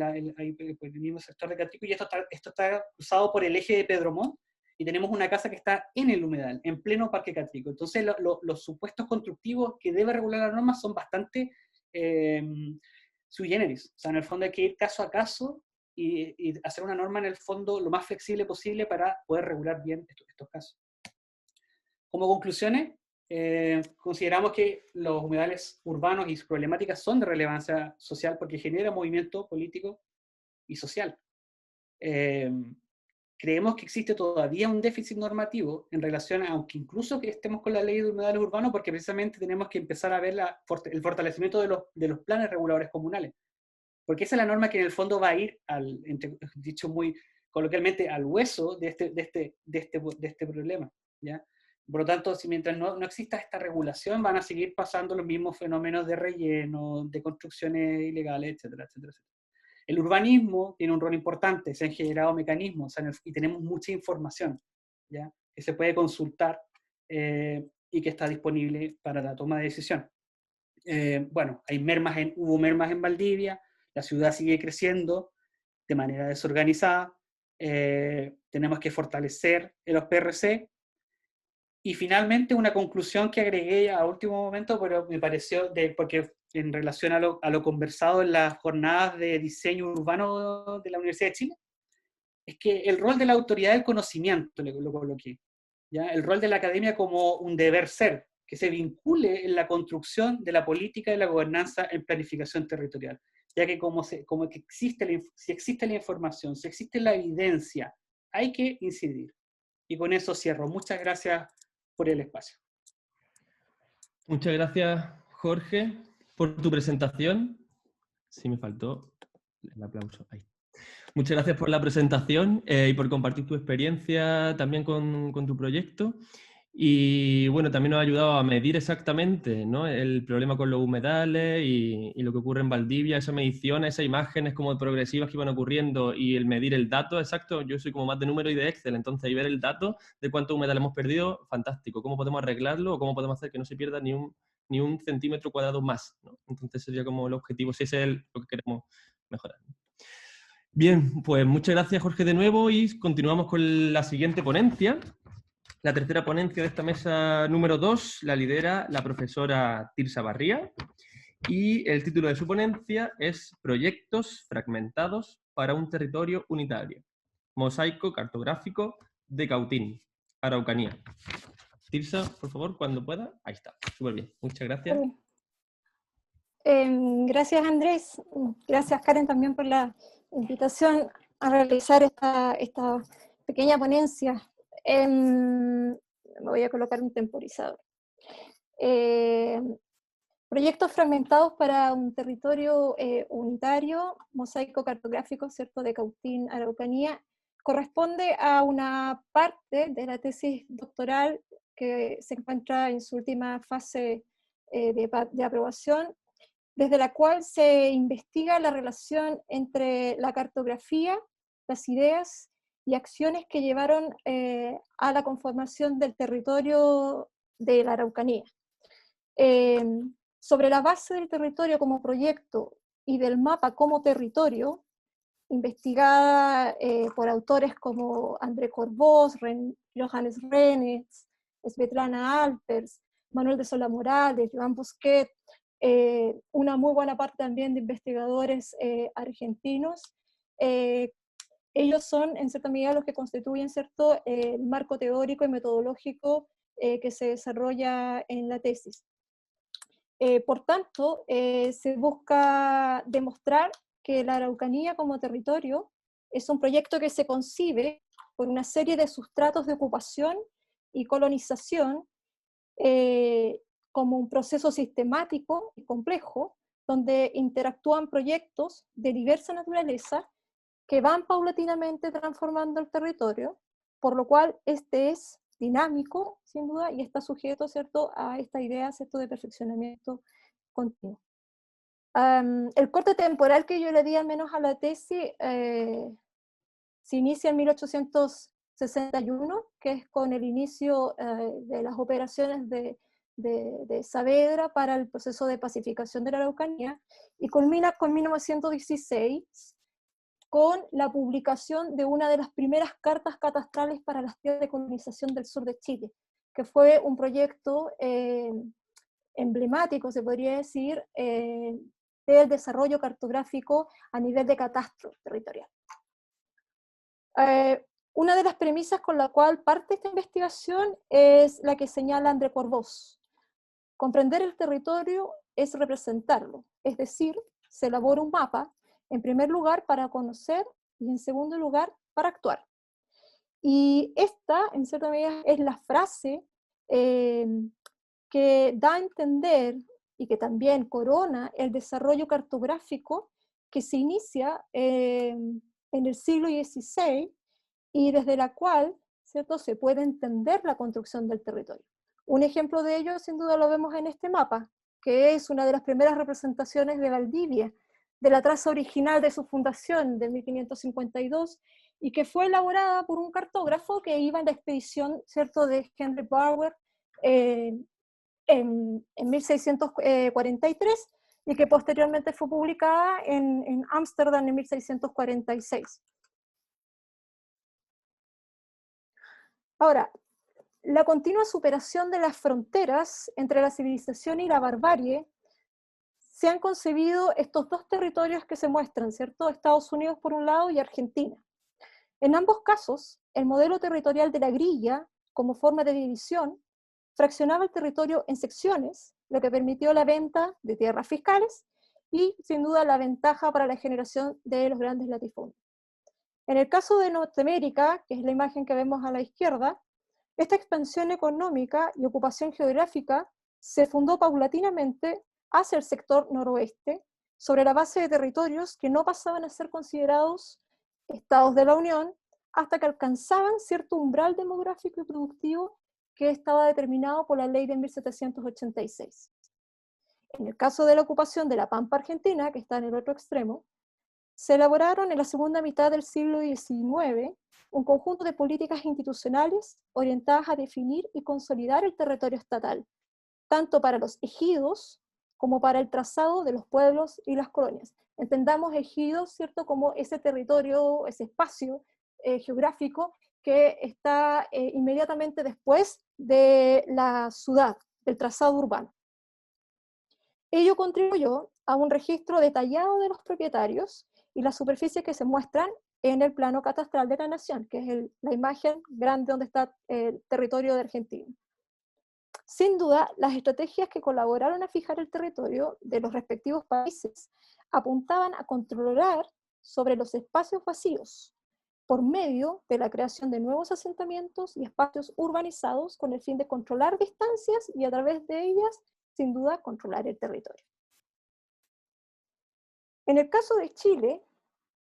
por el mismo sector de Catrico, y esto está cruzado por el eje de Pedro Montt, y tenemos una casa que está en el humedal, en pleno Parque Catrico. Entonces los supuestos constructivos que debe regular la norma son bastante sui generis. O sea, en el fondo hay que ir caso a caso y hacer una norma en el fondo lo más flexible posible para poder regular bien estos casos. Como conclusiones, consideramos que los humedales urbanos y sus problemáticas son de relevancia social porque generan movimiento político y social. Creemos que existe todavía un déficit normativo en relación a, aunque incluso que estemos con la ley de humedales urbanos, porque precisamente tenemos que empezar a ver el fortalecimiento de los planes reguladores comunales. Porque esa es la norma que en el fondo va a ir, dicho muy coloquialmente, al hueso de este problema, ¿ya? Por lo tanto, si mientras no exista esta regulación, van a seguir pasando los mismos fenómenos de relleno, de construcciones ilegales, etcétera, etcétera, etcétera. El urbanismo tiene un rol importante, se han generado mecanismos, y tenemos mucha información, ¿ya? Que se puede consultar y que está disponible para la toma de decisión. Bueno, hubo mermas en Valdivia, la ciudad sigue creciendo de manera desorganizada, tenemos que fortalecer los PRC, y finalmente una conclusión que agregué a último momento, pero me pareció, porque en relación a lo conversado en las jornadas de diseño urbano de la Universidad de Chile, es que el rol de la autoridad del conocimiento, lo coloqué, ¿ya? El rol de la academia como un deber ser, que se vincule en la construcción de la política y la gobernanza en planificación territorial, ya que si existe la información, si existe la evidencia, hay que incidir. Y con eso cierro. Muchas gracias por el espacio. Muchas gracias, Jorge. por tu presentación. Sí, me faltó el aplauso. Ahí. Muchas gracias por la presentación y por compartir tu experiencia también con tu proyecto. Y bueno, también nos ha ayudado a medir exactamente, ¿no?, el problema con los humedales y lo que ocurre en Valdivia, esa medición, esas imágenes como progresivas que iban ocurriendo y el medir el dato exacto. Yo soy como más de número y de Excel, entonces ahí ver el dato de cuánto humedal hemos perdido, fantástico. ¿Cómo podemos arreglarlo o cómo podemos hacer que no se pierda ni un centímetro cuadrado más, ¿no? Entonces sería como el objetivo, si ese es lo que queremos mejorar. Bien, pues muchas gracias, Jorge, de nuevo, y continuamos con la siguiente ponencia. La tercera ponencia de esta mesa número 2 la lidera la profesora Tirsa Barría y el título de su ponencia es Proyectos fragmentados para un territorio unitario. Mosaico cartográfico de Cautín, Araucanía. Tirsa, por favor, cuando pueda. Ahí está. Súper bien. Muchas gracias. Gracias, Andrés. Gracias, Karen, también por la invitación a realizar esta pequeña ponencia. Me voy a colocar un temporizador. Proyectos fragmentados para un territorio unitario, mosaico cartográfico, ¿cierto?, de Cautín, Araucanía, corresponde a una parte de la tesis doctoral que se encuentra en su última fase de aprobación, desde la cual se investiga la relación entre la cartografía, las ideas y acciones que llevaron a la conformación del territorio de la Araucanía. Sobre la base del territorio como proyecto y del mapa como territorio, investigada por autores como André Corvós, Johannes Rennes, Svetlana Alpers, Manuel de Sola Morales, Joan Busquet, una muy buena parte también de investigadores argentinos. Ellos son, en cierta medida, los que constituyen, ¿cierto?, el marco teórico y metodológico que se desarrolla en la tesis. Por tanto, se busca demostrar que la Araucanía como territorio es un proyecto que se concibe por una serie de sustratos de ocupación y colonización como un proceso sistemático y complejo, donde interactúan proyectos de diversa naturaleza que van paulatinamente transformando el territorio, por lo cual este es dinámico, sin duda, y está sujeto, ¿cierto?, a esta idea, ¿cierto?, de perfeccionamiento continuo. El corte temporal que yo le di al menos a la tesis se inicia en 1861, que es con el inicio de las operaciones de Saavedra para el proceso de pacificación de la Araucanía, y culmina con 1916, con la publicación de una de las primeras cartas catastrales para las tierras de colonización del sur de Chile, que fue un proyecto emblemático, se podría decir, del desarrollo cartográfico a nivel de catastro territorial. Una de las premisas con la cual parte esta investigación es la que señala André Corvós. Comprender el territorio es representarlo, es decir, se elabora un mapa, en primer lugar para conocer y en segundo lugar para actuar. Y esta, en cierta medida, es la frase que da a entender y que también corona el desarrollo cartográfico que se inicia en el siglo XVI y desde la cual, ¿cierto?, se puede entender la construcción del territorio. Un ejemplo de ello, sin duda, lo vemos en este mapa, que es una de las primeras representaciones de Valdivia, de la traza original de su fundación de 1552, y que fue elaborada por un cartógrafo que iba en la expedición, ¿cierto?, de Henry Bauer en 1643, y que posteriormente fue publicada en Ámsterdam en 1646. Ahora, la continua superación de las fronteras entre la civilización y la barbarie, se han concebido estos dos territorios que se muestran, ¿cierto? Estados Unidos por un lado y Argentina. En ambos casos, el modelo territorial de la grilla, como forma de división, fraccionaba el territorio en secciones, lo que permitió la venta de tierras fiscales y, sin duda, la ventaja para la generación de los grandes latifundios. En el caso de Norteamérica, que es la imagen que vemos a la izquierda, esta expansión económica y ocupación geográfica se fundó paulatinamente hacia el sector noroeste, sobre la base de territorios que no pasaban a ser considerados estados de la Unión, hasta que alcanzaban cierto umbral demográfico y productivo que estaba determinado por la ley de 1786. En el caso de la ocupación de la Pampa Argentina, que está en el otro extremo, se elaboraron en la segunda mitad del siglo XIX un conjunto de políticas institucionales orientadas a definir y consolidar el territorio estatal, tanto para los ejidos como para el trazado de los pueblos y las colonias. Entendamos ejidos, ¿cierto?, como ese territorio, ese espacio geográfico que está inmediatamente después de la ciudad, del trazado urbano. Ello contribuyó a un registro detallado de los propietarios y las superficies que se muestran en el plano catastral de la nación, que es la imagen grande donde está el territorio de Argentina. Sin duda, las estrategias que colaboraron a fijar el territorio de los respectivos países apuntaban a controlar sobre los espacios vacíos por medio de la creación de nuevos asentamientos y espacios urbanizados con el fin de controlar distancias y a través de ellas, sin duda, controlar el territorio. En el caso de Chile,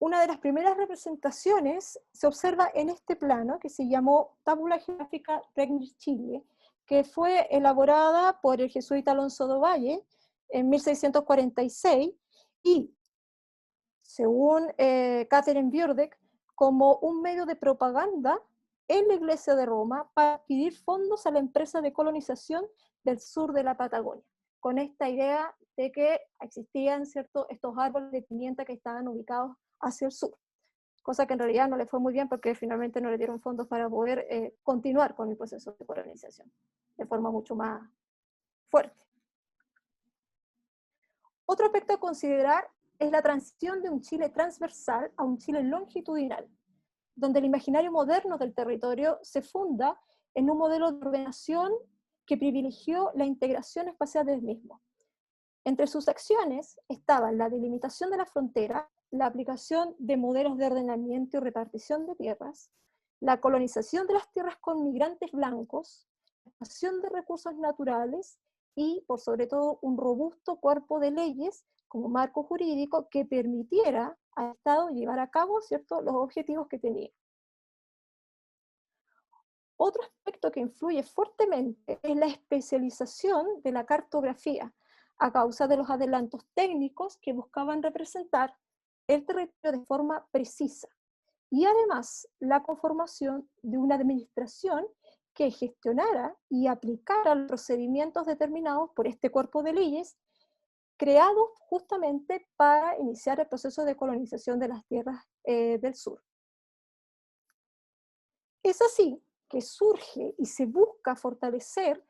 una de las primeras representaciones se observa en este plano que se llamó Tábula Geográfica Regnum Chile, que fue elaborada por el jesuita Alonso do Valle en 1646 y, según Catherine Björdeck, como un medio de propaganda en la Iglesia de Roma para adquirir fondos a la empresa de colonización del sur de la Patagonia, con esta idea de que existían estos árboles de pimienta que estaban ubicados hacia el sur, cosa que en realidad no le fue muy bien porque finalmente no le dieron fondos para poder continuar con el proceso de colonización de forma mucho más fuerte. Otro aspecto a considerar es la transición de un Chile transversal a un Chile longitudinal, donde el imaginario moderno del territorio se funda en un modelo de ordenación que privilegió la integración espacial del mismo. Entre sus acciones estaban la delimitación de la frontera, la aplicación de modelos de ordenamiento y repartición de tierras, la colonización de las tierras con migrantes blancos, la extracción de recursos naturales y, por sobre todo, un robusto cuerpo de leyes como marco jurídico que permitiera al Estado llevar a cabo, ¿cierto?, los objetivos que tenía. Otro aspecto que influye fuertemente es la especialización de la cartografía, a causa de los adelantos técnicos que buscaban representar el territorio de forma precisa, y además la conformación de una administración que gestionara y aplicara los procedimientos determinados por este cuerpo de leyes, creados justamente para iniciar el proceso de colonización de las tierras del sur. Es así que surge y se busca fortalecer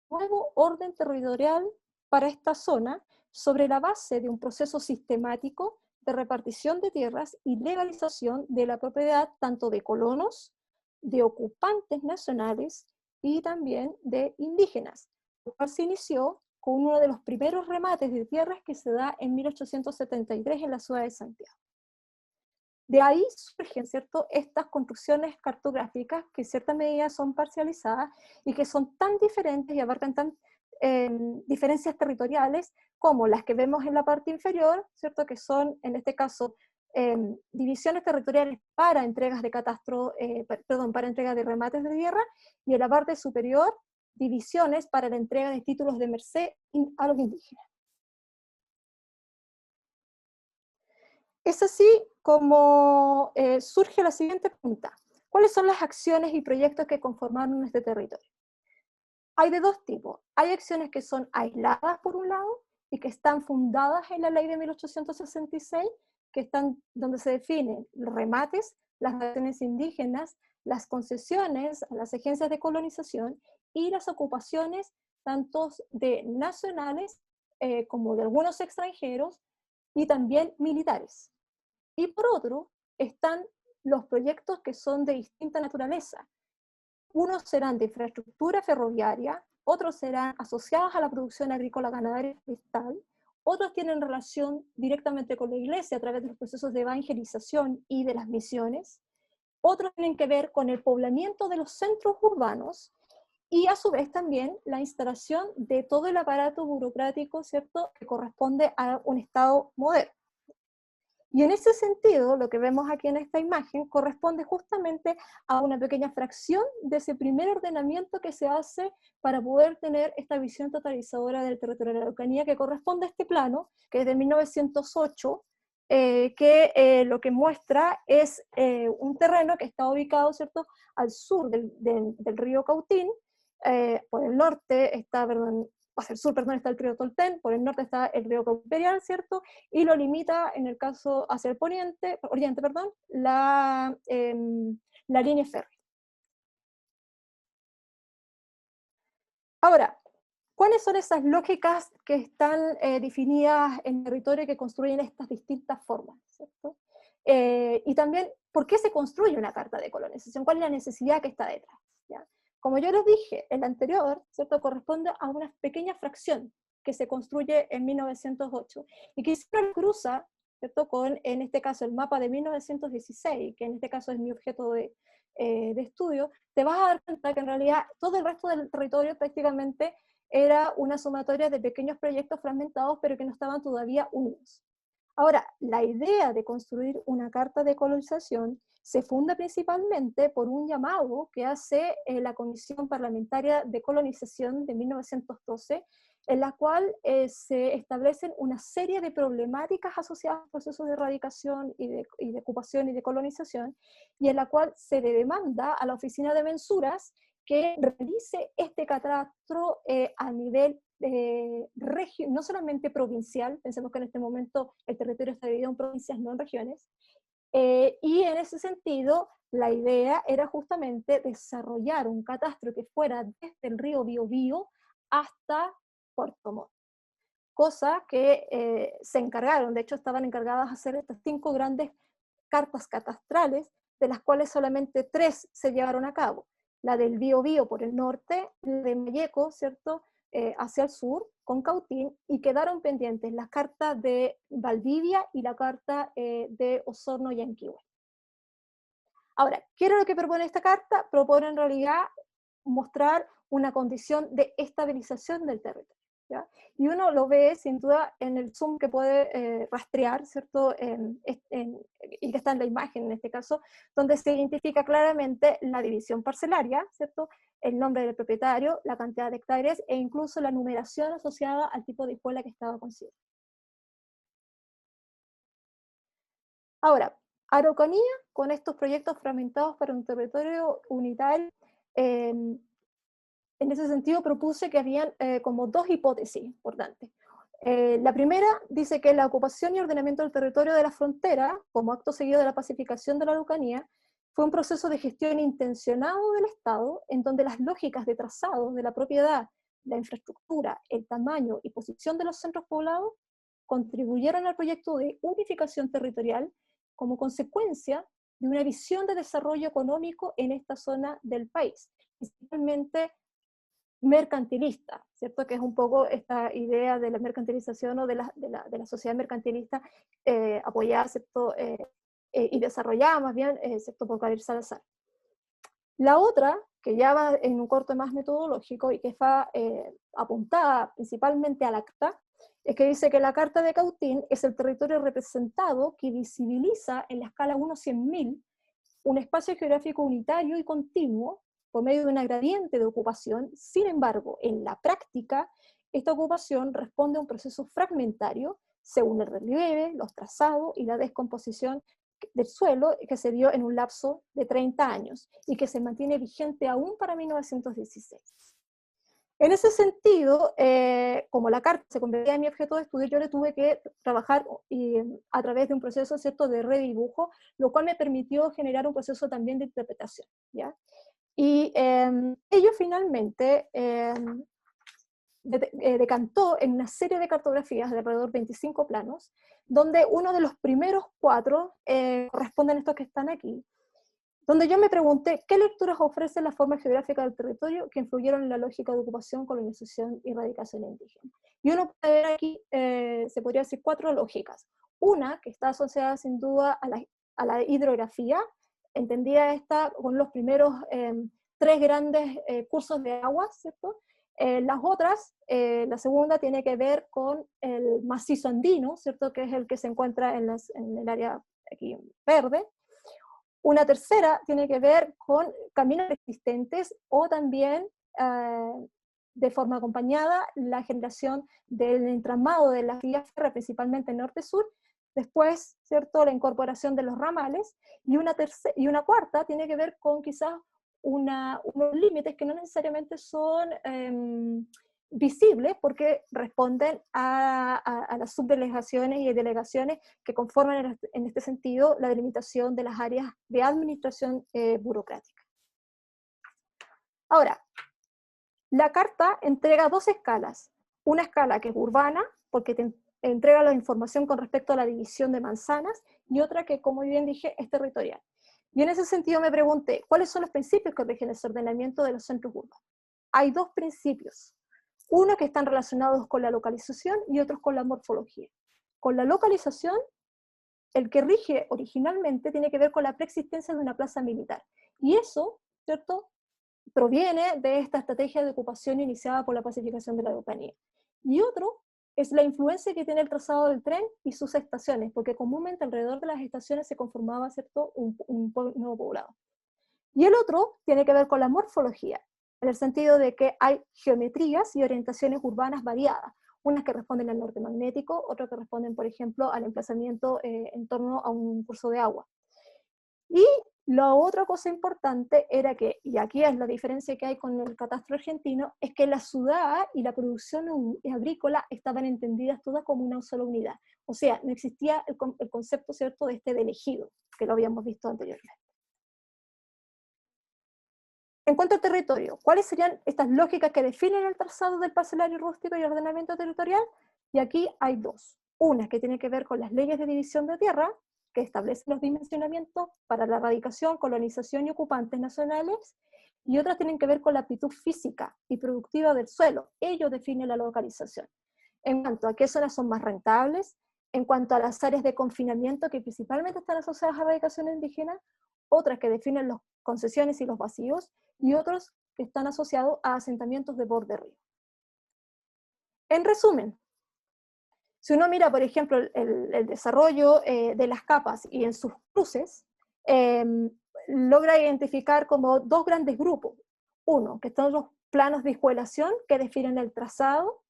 un nuevo orden territorial para esta zona sobre la base de un proceso sistemático de repartición de tierras y legalización de la propiedad tanto de colonos, de ocupantes nacionales y también de indígenas, lo cual se inició con uno de los primeros remates de tierras que se da en 1873 en la ciudad de Santiago. De ahí surgen, ¿cierto?, estas construcciones cartográficas que en cierta medida son parcializadas y que son tan diferentes y abarcan tan diferencias territoriales como las que vemos en la parte inferior, ¿cierto?, que son, en este caso, divisiones territoriales para entregas de catastro, para entregas de remates de tierra, y en la parte superior, divisiones para la entrega de títulos de merced a los indígenas. Es así como surge la siguiente pregunta: ¿cuáles son las acciones y proyectos que conformaron este territorio? Hay de dos tipos. Hay acciones que son aisladas por un lado y que están fundadas en la ley de 1866, que están donde se definen los remates, las relaciones indígenas, las concesiones a las agencias de colonización y las ocupaciones tanto de nacionales como de algunos extranjeros y también militares. Y por otro están los proyectos que son de distinta naturaleza. Unos serán de infraestructura ferroviaria, otros serán asociados a la producción agrícola, ganadera y forestal, otros tienen relación directamente con la iglesia a través de los procesos de evangelización y de las misiones, otros tienen que ver con el poblamiento de los centros urbanos, y a su vez también la instalación de todo el aparato burocrático, ¿cierto?, que corresponde a un Estado moderno. Y en ese sentido, lo que vemos aquí en esta imagen corresponde justamente a una pequeña fracción de ese primer ordenamiento que se hace para poder tener esta visión totalizadora del territorio de la Araucanía, que corresponde a este plano, que es de 1908, que lo que muestra es un terreno que está ubicado, ¿cierto?, al sur del río Cautín. Por el norte está, hacia el sur, perdón, está el río Tolten, por el norte está el río Imperial, ¿cierto? Y lo limita, en el caso hacia el oriente, la línea férrea. Ahora, ¿cuáles son esas lógicas que están definidas en el territorio y que construyen estas distintas formas, ¿cierto? Y también, ¿por qué se construye una carta de colonización? ¿Cuál es la necesidad que está detrás? ¿Ya? Como yo les dije, el anterior, ¿cierto?, corresponde a una pequeña fracción que se construye en 1908 y que siempre cruza, ¿cierto?, con, en este caso, el mapa de 1916, que en este caso es mi objeto de estudio. Te vas a dar cuenta que en realidad todo el resto del territorio prácticamente era una sumatoria de pequeños proyectos fragmentados, pero que no estaban todavía unidos. Ahora, la idea de construir una carta de colonización se funda principalmente por un llamado que hace la Comisión Parlamentaria de Colonización de 1912, en la cual se establecen una serie de problemáticas asociadas a procesos de erradicación y de ocupación y de colonización, y en la cual se le demanda a la Oficina de Mensuras que realice este catastro a nivel no solamente provincial, pensemos que en este momento el territorio está dividido en provincias, no en regiones, y en ese sentido la idea era justamente desarrollar un catastro que fuera desde el río Biobío hasta Puerto Montt, cosa que se encargaron, de hecho estaban encargadas de hacer estas 5 grandes cartas catastrales, de las cuales solamente 3 se llevaron a cabo, la del Biobío por el norte, la de Malleco, ¿cierto?, hacia el sur, con Cautín, y quedaron pendientes las cartas de Valdivia y la carta de Osorno y Yanquihue. Ahora, ¿qué era lo que propone esta carta? Propone en realidad mostrar una condición de estabilización del territorio, ¿ya? Y uno lo ve sin duda en el zoom que puede rastrear, ¿cierto? Y que está en la imagen en este caso, donde se identifica claramente la división parcelaria, ¿cierto?, el nombre del propietario, la cantidad de hectáreas e incluso la numeración asociada al tipo de escuela que estaba considerado. Ahora, Araucanía, con estos proyectos fragmentados para un territorio unitario, en ese sentido propuse que habían como 2 hipótesis importantes. La primera dice que la ocupación y ordenamiento del territorio de la frontera, como acto seguido de la pacificación de la Araucanía, fue un proceso de gestión intencionado del Estado, en donde las lógicas de trazado de la propiedad, la infraestructura, el tamaño y posición de los centros poblados contribuyeron al proyecto de unificación territorial como consecuencia de una visión de desarrollo económico en esta zona del país, principalmente mercantilista, ¿cierto?, que es un poco esta idea de la mercantilización o de la sociedad mercantilista apoyada, ¿cierto?, y desarrollada más bien, ¿cierto?, por Gabriel Salazar. La otra, que ya va en un corte más metodológico y que está apuntada principalmente al acta, es que dice que la Carta de Cautín es el territorio representado que visibiliza en la escala 1/100.000 un espacio geográfico unitario y continuo por medio de una gradiente de ocupación. Sin embargo, en la práctica, esta ocupación responde a un proceso fragmentario según el relieve, los trazados y la descomposición del suelo que se dio en un lapso de 30 años y que se mantiene vigente aún para 1916. En ese sentido, como la carta se convertía en mi objeto de estudio, yo le tuve que trabajar a través de un proceso, ¿cierto?, de redibujo, lo cual me permitió generar un proceso también de interpretación, ¿ya? Y ello finalmente decantó en una serie de cartografías de alrededor de 25 planos, donde uno de los primeros 4 corresponden a estos que están aquí, donde yo me pregunté qué lecturas ofrece la forma geográfica del territorio que influyeron en la lógica de ocupación, colonización y erradicación indígena. Y uno puede ver aquí, se podría decir 4 lógicas. Una, que está asociada sin duda a la hidrografía, entendida esta con los primeros 3 grandes cursos de agua, ¿cierto? Las otras, la segunda tiene que ver con el macizo andino, ¿cierto? Que es el que se encuentra en el área aquí verde. Una tercera tiene que ver con caminos existentes o también, de forma acompañada, la generación del entramado de las vías férreas, principalmente norte-sur, después, ¿cierto?, la incorporación de los ramales, y una cuarta tiene que ver con quizás unos límites que no necesariamente son visibles, porque responden a las subdelegaciones y delegaciones que conforman en este sentido la delimitación de las áreas de administración burocrática. Ahora, la carta entrega 2 escalas. Una escala que es urbana, porque te entrega la información con respecto a la división de manzanas, y otra que, como bien dije, es territorial. Y en ese sentido me pregunté, ¿cuáles son los principios que rigen ese ordenamiento de los centros urbanos? Hay 2 principios. Uno que están relacionados con la localización y otros con la morfología. Con la localización, el que rige originalmente tiene que ver con la preexistencia de una plaza militar. Y eso, ¿cierto?, proviene de esta estrategia de ocupación iniciada por la pacificación de la Araucanía. Y otro es la influencia que tiene el trazado del tren y sus estaciones, porque comúnmente alrededor de las estaciones se conformaba, ¿cierto?, un nuevo poblado. Y el otro tiene que ver con la morfología, en el sentido de que hay geometrías y orientaciones urbanas variadas, unas que responden al norte magnético, otras que responden, por ejemplo, al emplazamiento en torno a un curso de agua. Y la otra cosa importante era que, y aquí es la diferencia que hay con el catastro argentino, es que la ciudad y la producción agrícola estaban entendidas todas como una sola unidad. O sea, no existía el concepto, ¿cierto?, de del ejido, que lo habíamos visto anteriormente. En cuanto al territorio, ¿cuáles serían estas lógicas que definen el trazado del parcelario rústico y ordenamiento territorial? Y aquí hay 2. Una que tiene que ver con las leyes de división de tierra, que establecen los dimensionamientos para la radicación, colonización y ocupantes nacionales, y otras tienen que ver con la aptitud física y productiva del suelo. Ello define la localización. En cuanto a qué zonas son más rentables, en cuanto a las áreas de confinamiento que principalmente están asociadas a radicación indígena, otras que definen las concesiones y los vacíos, y otros que están asociados a asentamientos de borde río. En resumen, si uno mira, por ejemplo, el desarrollo de las capas y en sus cruces, logra identificar como 2 grandes grupos. Uno, que son los planos de escuelación que definen el trazado,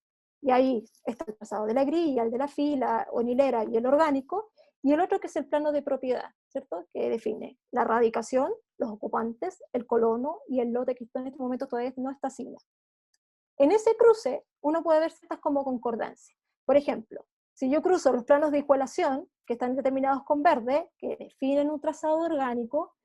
y ahí está el trazado de la grilla, el de la fila o en hilera y el orgánico, y el otro que es el plano de propiedad, ¿cierto?, que define la radicación, los ocupantes, el colono y el lote que en este momento todavía no está asignado. En ese cruce uno puede ver ciertas como concordancias. Por ejemplo, si yo cruzo los planos de igualación, que están determinados con verde, que definen un trazado orgánico,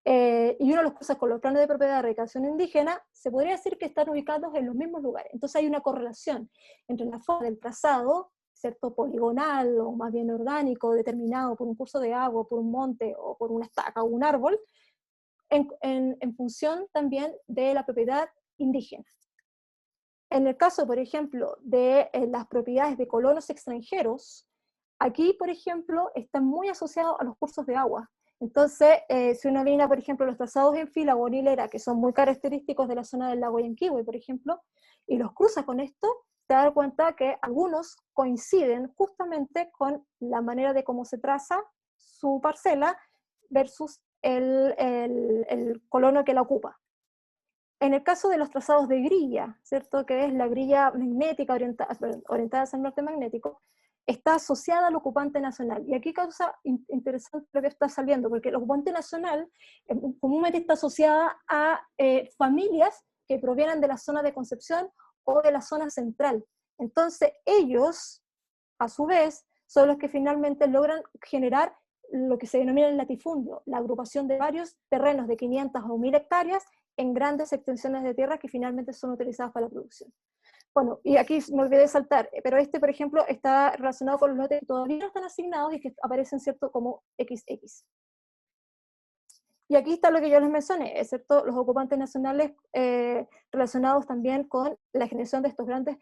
y uno los cruza con los planos de propiedad de radicación indígena, se podría decir que están ubicados en los mismos lugares. Entonces hay una correlación entre la forma del trazado, ¿cierto?, poligonal o más bien orgánico, determinado por un curso de agua, por un monte o por una estaca o un árbol, en función también de la propiedad indígena. En el caso, por ejemplo, de las propiedades de colonos extranjeros, aquí, por ejemplo, están muy asociados a los cursos de agua. Entonces, si uno mira, por ejemplo, los trazados en fila o en hilera, que son muy característicos de la zona del lago Yanquihue, por ejemplo, y los cruza con esto, te das cuenta que algunos coinciden justamente con la manera de cómo se traza su parcela versus el colono que la ocupa. En el caso de los trazados de grilla, ¿cierto?, que es la grilla magnética orientada hacia el norte magnético, está asociada al ocupante nacional. Y aquí causa interesante lo que está saliendo, porque el ocupante nacional comúnmente está asociada a familias que provienen de la zona de Concepción o de la zona central. Entonces ellos, a su vez, son los que finalmente logran generar lo que se denomina el latifundio, la agrupación de varios terrenos de 500 o 1000 hectáreas en grandes extensiones de tierra que finalmente son utilizadas para la producción. Bueno, y aquí me olvidé de saltar, pero por ejemplo, está relacionado con los lotes que todavía no están asignados y que aparecen, ¿cierto?, como XX. Y aquí está lo que yo les mencioné, ¿cierto?, los ocupantes nacionales relacionados también con la generación de estos grandes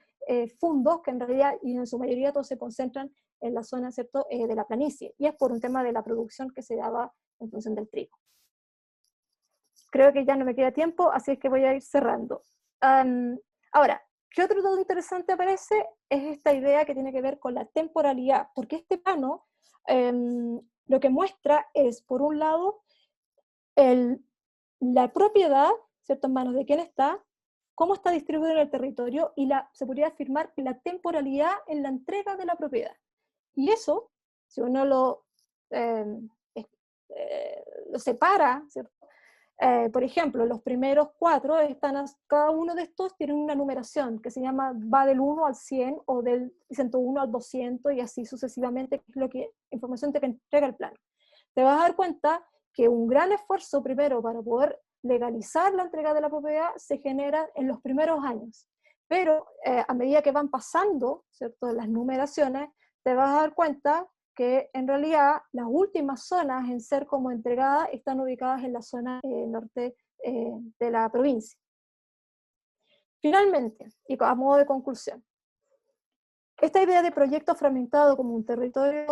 fundos, que en realidad, y en su mayoría, todos se concentran en la zona, ¿cierto?, de la planicie, y es por un tema de la producción que se daba en función del trigo. creo que ya no me queda tiempo, así es que voy a ir cerrando. Ahora, ¿qué otro dato interesante aparece? Es esta idea que tiene que ver con la temporalidad, porque este plano lo que muestra es, por un lado, la propiedad, ¿cierto?, en manos de quién está, cómo está distribuido en el territorio, y se podría afirmar la temporalidad en la entrega de la propiedad. Y eso, si uno lo separa, ¿cierto? Por ejemplo, los primeros 4 cada uno de estos tiene una numeración que se llama, va del 1 al 100 o del 101 al 200 y así sucesivamente, que es lo que información te entrega el plano. Te vas a dar cuenta que un gran esfuerzo primero para poder legalizar la entrega de la propiedad se genera en los primeros años, pero a medida que van pasando, ¿cierto?, las numeraciones, te vas a dar cuenta que en realidad las últimas zonas en ser como entregadas están ubicadas en la zona norte de la provincia. Finalmente, y a modo de conclusión, esta idea de proyecto fragmentado como un territorio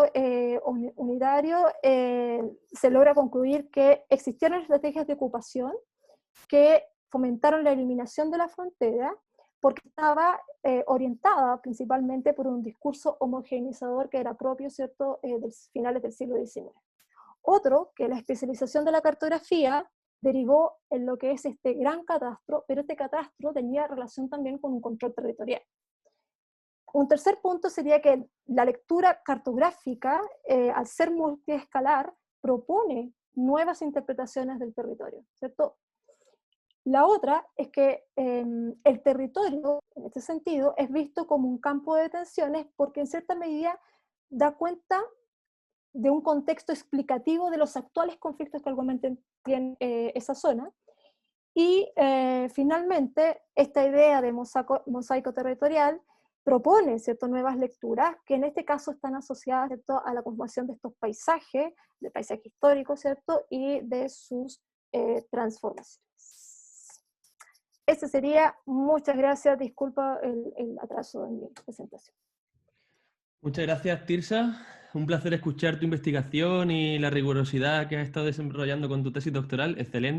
unitario se logra concluir que existieron estrategias de ocupación que fomentaron la eliminación de la frontera porque estaba orientada principalmente por un discurso homogeneizador que era propio, ¿cierto?, de finales del siglo XIX. Otro, que la especialización de la cartografía derivó en lo que es este gran catastro, pero este catastro tenía relación también con un control territorial. Un tercer punto sería que la lectura cartográfica, al ser multiescalar, propone nuevas interpretaciones del territorio, ¿cierto? La otra es que el territorio, en este sentido, es visto como un campo de tensiones porque en cierta medida da cuenta de un contexto explicativo de los actuales conflictos que actualmente tiene esa zona. Y finalmente, esta idea de mosaico territorial propone, ¿cierto?, nuevas lecturas que en este caso están asociadas, ¿cierto?, a la conformación de estos paisajes, del paisaje histórico, ¿cierto?, y de sus transformaciones. Ese sería, muchas gracias, disculpa el atraso en mi presentación. Muchas gracias, Tirsa. Un placer escuchar tu investigación y la rigurosidad que has estado desarrollando con tu tesis doctoral. Excelente.